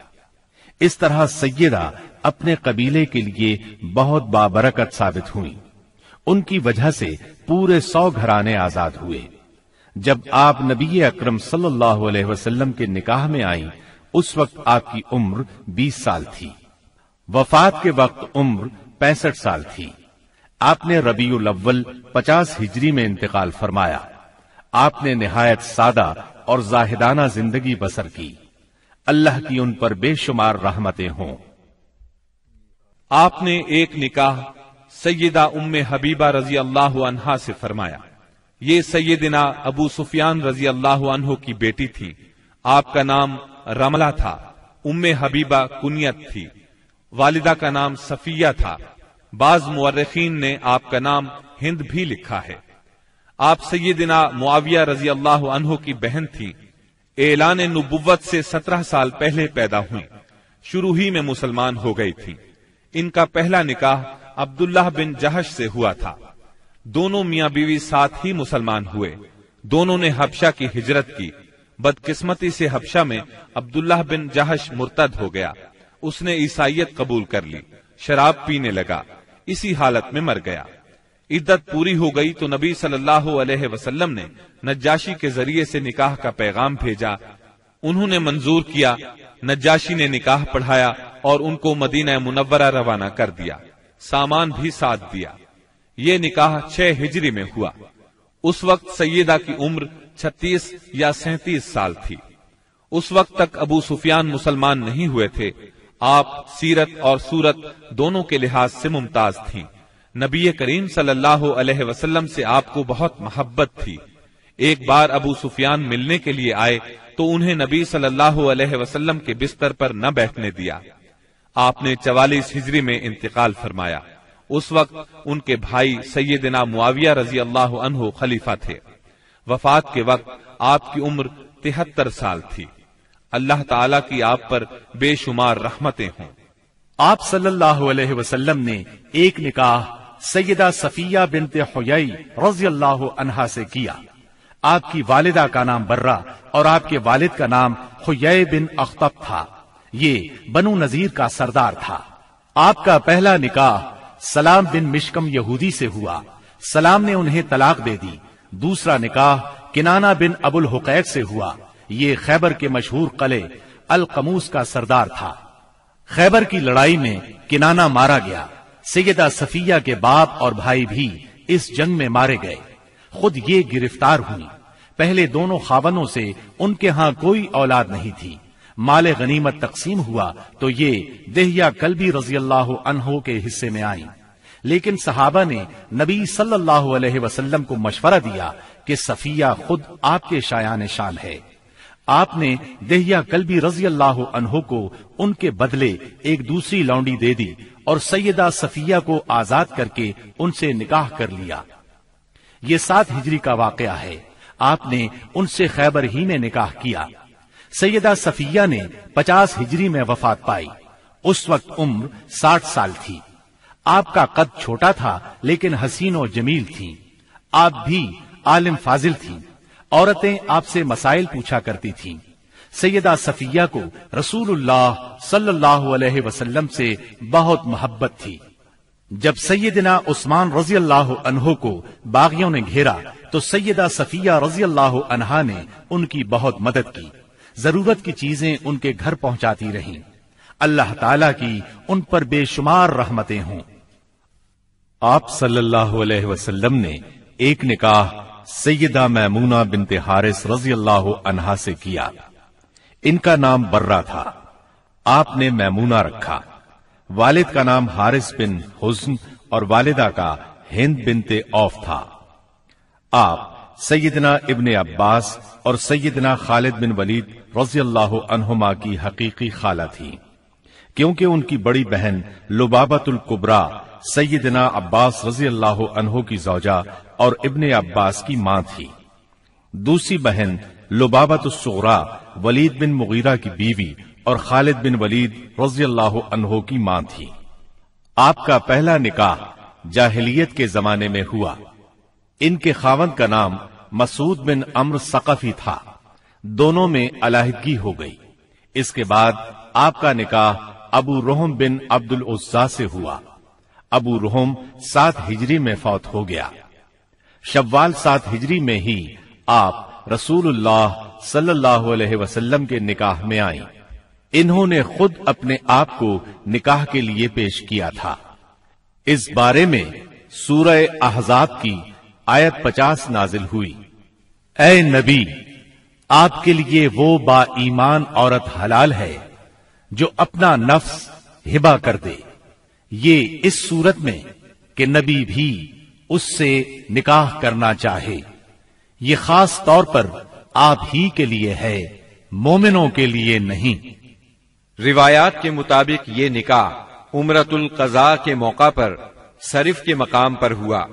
اس طرح سیدہ اپنے قبیلے کے لیے بہت بابرکت ثابت ہوئی۔ ان کی وجہ سے پورے 100 گھرانے آزاد ہوئے۔ جب آپ نبی اکرم صلی اللہ علیہ وسلم کے نکاح میں آئیں اس وقت آپ کی عمر 20 سال تھی۔ وفات کے وقت عمر 65 سال تھی۔ آپ نے ربیع الاول 50 ہجری میں انتقال فرمایا۔ آپ نے نہایت سادہ اور زاہدانہ زندگی بسر کی۔ اللہ کی ان پر بے شمار رحمتیں ہوں۔ آپ نے ایک نکاح سیدہ ام حبیبہ رضی اللہ عنہا سے فرمایا۔ یہ سیدنا ابو سفیان رضی اللہ عنہ کی بیٹی تھی۔ آپ کا نام رملہ تھا۔ ام حبیبہ کنیت تھی۔ والدہ کا نام صفیہ تھا۔ بعض مورخین نے آپ کا نام ہند بھی لکھا ہے۔ آپ سیدنا معاویہ رضی اللہ عنہ کی بہن تھی۔ اعلان نبوت سے 17 سال پہلے پیدا ہوئی۔ شروع ہی میں مسلمان ہو گئی تھی۔ ان کا پہلا نکاح عبداللہ بن جہش سے ہوا تھا۔ دونوں میاں بیوی ساتھ ہی مسلمان ہوئے۔ دونوں نے حبشہ کی ہجرت کی۔ بدقسمتی سے حبشہ میں عبداللہ بن جہش مرتد ہو گیا۔ اس نے عیسائیت قبول کر لی، شراب پینے لگا، اسی حالت میں مر گیا۔ عدت پوری ہو گئی تو نبی صلی اللہ علیہ وسلم نے نجاشی کے ذریعے سے نکاح کا پیغام بھیجا۔ انہوں نے منظور کیا۔ نجاشی نے نکاح پڑھایا اور ان کو مدینہ منورہ روانہ کر دیا۔ سامان بھی ساتھ دیا۔ یہ نکاح 6 ہجری میں ہوا۔ اس وقت سیدہ کی عمر 36 یا 37 سال تھی۔ اس وقت تک ابو سفیان مسلمان نہیں ہوئے تھے۔ آپ سیرت اور صورت دونوں کے لحاظ سے ممتاز تھیں۔ نبی کریم صلی اللہ علیہ وسلم سے آپ کو بہت محبت تھی۔ ایک بار ابو سفیان ملنے کے لیے آئے تو انہیں نبی صلی اللہ علیہ وسلم کے بستر پر نہ بیٹھنے دیا۔ آپ نے 44 ہجری میں انتقال فرمایا۔ اس وقت ان کے بھائی سیدنا معاویہ رضی اللہ عنہ خلیفہ تھے۔ وفات کے وقت آپ کی عمر 73 سال تھی۔ اللہ تعالیٰ کی آپ پر بے شمار رحمتیں ہوں۔ آپ صلی اللہ علیہ وسلم نے ایک نکاح سیدہ صفیہ بنت حیی رضی اللہ عنہا سے کیا۔ آپ کی والدہ کا نام برہ اور آپ کے والد کا نام حیی بن اخطب تھا۔ یہ بنو نذیر کا سردار تھا۔ آپ کا پہلا نکاح سلام بن مشکم یہودی سے ہوا۔ سلام نے انہیں طلاق دے دی۔ دوسرا نکاح کنانہ بن ابو الحقیق سے ہوا۔ یہ خیبر کے مشہور قلعے القموس کا سردار تھا۔ خیبر کی لڑائی میں کنانہ مارا گیا۔ سیدہ صفیہ کے باپ اور بھائی بھی اس جنگ میں مارے گئے۔ خود یہ گرفتار ہوئی۔ پہلے دونوں خاوندوں سے ان کے ہاں کوئی اولاد نہیں تھی۔ مال غنیمت تقسیم ہوا تو یہ دہیہ کلبی رضی اللہ عنہ کے حصے میں آئی، لیکن صحابہ نے نبی صلی اللہ علیہ وسلم کو مشورہ دیا کہ صفیہ خود آپ کے شایان شان ہے۔ آپ نے دہیہ کلبی رضی اللہ عنہ کو ان کے بدلے ایک دوسری لونڈی دے دی اور سیدہ صفیہ کو آزاد کر کے ان سے نکاح کر لیا۔ یہ 7 ہجری کا واقعہ ہے۔ آپ نے ان سے خیبر ہی میں نکاح کیا۔ سیدہ صفیہ نے 50 ہجری میں وفات پائی۔ اس وقت عمر 60 سال تھی۔ آپ کا قد چھوٹا تھا لیکن حسین و جمیل تھی۔ آپ بھی عالم فاضل تھیں۔ عورتیں آپ سے مسائل پوچھا کرتی تھیں۔ سیدہ صفیہ کو رسول اللہ صلی اللہ علیہ وسلم سے بہت محبت تھی۔ جب سیدنا عثمان رضی اللہ عنہ کو باغیوں نے گھیرا تو سیدہ صفیہ رضی اللہ عنہا نے ان کی بہت مدد کی۔ ضرورت کی چیزیں ان کے گھر پہنچاتی رہیں۔ اللہ تعالیٰ کی ان پر بے شمار رحمتیں ہوں۔ آپ صلی اللہ علیہ وسلم نے ایک نکاح سیدہ میمونہ بنت حارث رضی اللہ عنہا سے کیا۔ ان کا نام برہ تھا۔ آپ نے میمونہ رکھا۔ والد کا نام حارث بن حزن اور والدہ کا ہند بنت عوف تھا۔ آپ سیدنا ابن عباس اور سیدنا خالد بن ولید رضی اللہ عنہما کی حقیقی خالہ تھی، کیونکہ ان کی بڑی بہن لبابۃ الکبریٰ سیدنا عباس رضی اللہ عنہ کی زوجہ اور ابن عباس کی ماں تھی۔ دوسری بہن لبابۃ الصغریٰ ولید بن مغیرہ کی بیوی اور خالد بن ولید رضی اللہ عنہ کی ماں تھی۔ آپ کا پہلا نکاح جاہلیت کے زمانے میں ہوا۔ ان کے خاوند کا نام مسعود بن عمرو ثقفی تھا۔ دونوں میں علیحدگی ہو گئی۔ اس کے بعد آپ کا نکاح ابو رحم بن عبد العزیٰ سے ہوا۔ ابو رحم 7 ہجری میں فوت ہو گیا۔ شوال 7 ہجری میں ہی آپ رسول اللہ صلی اللہ علیہ وسلم کے نکاح میں آئیں۔ انہوں نے خود اپنے آپ کو نکاح کے لیے پیش کیا تھا۔ اس بارے میں سورہ احزاب کی آیت 50 نازل ہوئی۔ اے نبی، آپ کے لیے وہ با ایمان عورت حلال ہے جو اپنا نفس ہبہ کر دے۔ یہ اس صورت میں کہ نبی بھی اس سے نکاح کرنا چاہے۔ یہ خاص طور پر آپ ہی کے لیے ہے، مومنوں کے لیے نہیں۔ روایات کے مطابق یہ نکاح عمرۃ القضاء کے موقع پر صرف کے مقام پر ہوا۔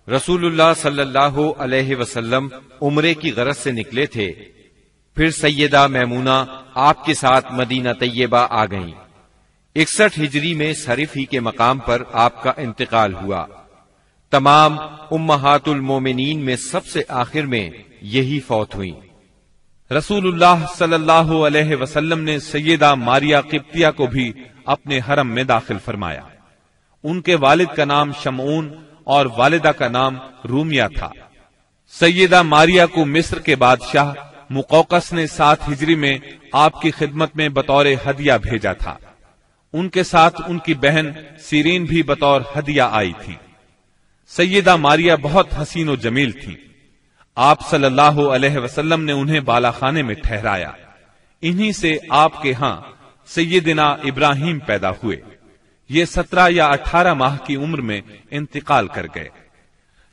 رسول اللہ صلی اللہ علیہ وسلم عمرے کی غرض سے نکلے تھے۔ پھر سیدہ میمونہ آپ کے ساتھ مدینہ طیبہ آ گئیں۔ 61 ہجری میں صرف ہی کے مقام پر آپ کا انتقال ہوا۔ تمام امہات المومنین میں سب سے آخر میں یہی فوت ہوئی۔ رسول اللہ صلی اللہ علیہ وسلم نے سیدہ ماریہ قبطیہ کو بھی اپنے حرم میں داخل فرمایا۔ ان کے والد کا نام شمعون اور والدہ کا نام رومیہ تھا۔ سیدہ ماریہ کو مصر کے بادشاہ مقوقس نے 7 ہجری میں آپ کی خدمت میں بطور ہدیہ بھیجا تھا۔ ان کے ساتھ ان کی بہن سیرین بھی بطور ہدیہ آئی تھی۔ سیدہ ماریہ بہت حسین و جمیل تھی۔ آپ صلی اللہ علیہ وسلم نے انہیں بالا خانے میں ٹھہرایا۔ انہی سے آپ کے ہاں سیدنا ابراہیم پیدا ہوئے۔ یہ 17 یا 18 ماہ کی عمر میں انتقال کر گئے۔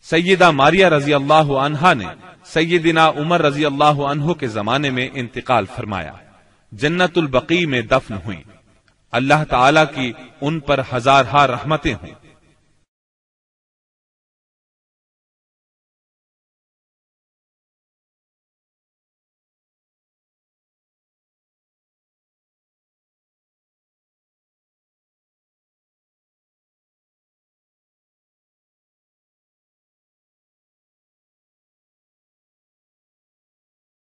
سیدہ ماریہ رضی اللہ عنہا نے سیدنا عمر رضی اللہ عنہ کے زمانے میں انتقال فرمایا۔ جنت البقیع میں دفن ہوئی۔ اللہ تعالی کی ان پر ہزارہا رحمتیں ہوں۔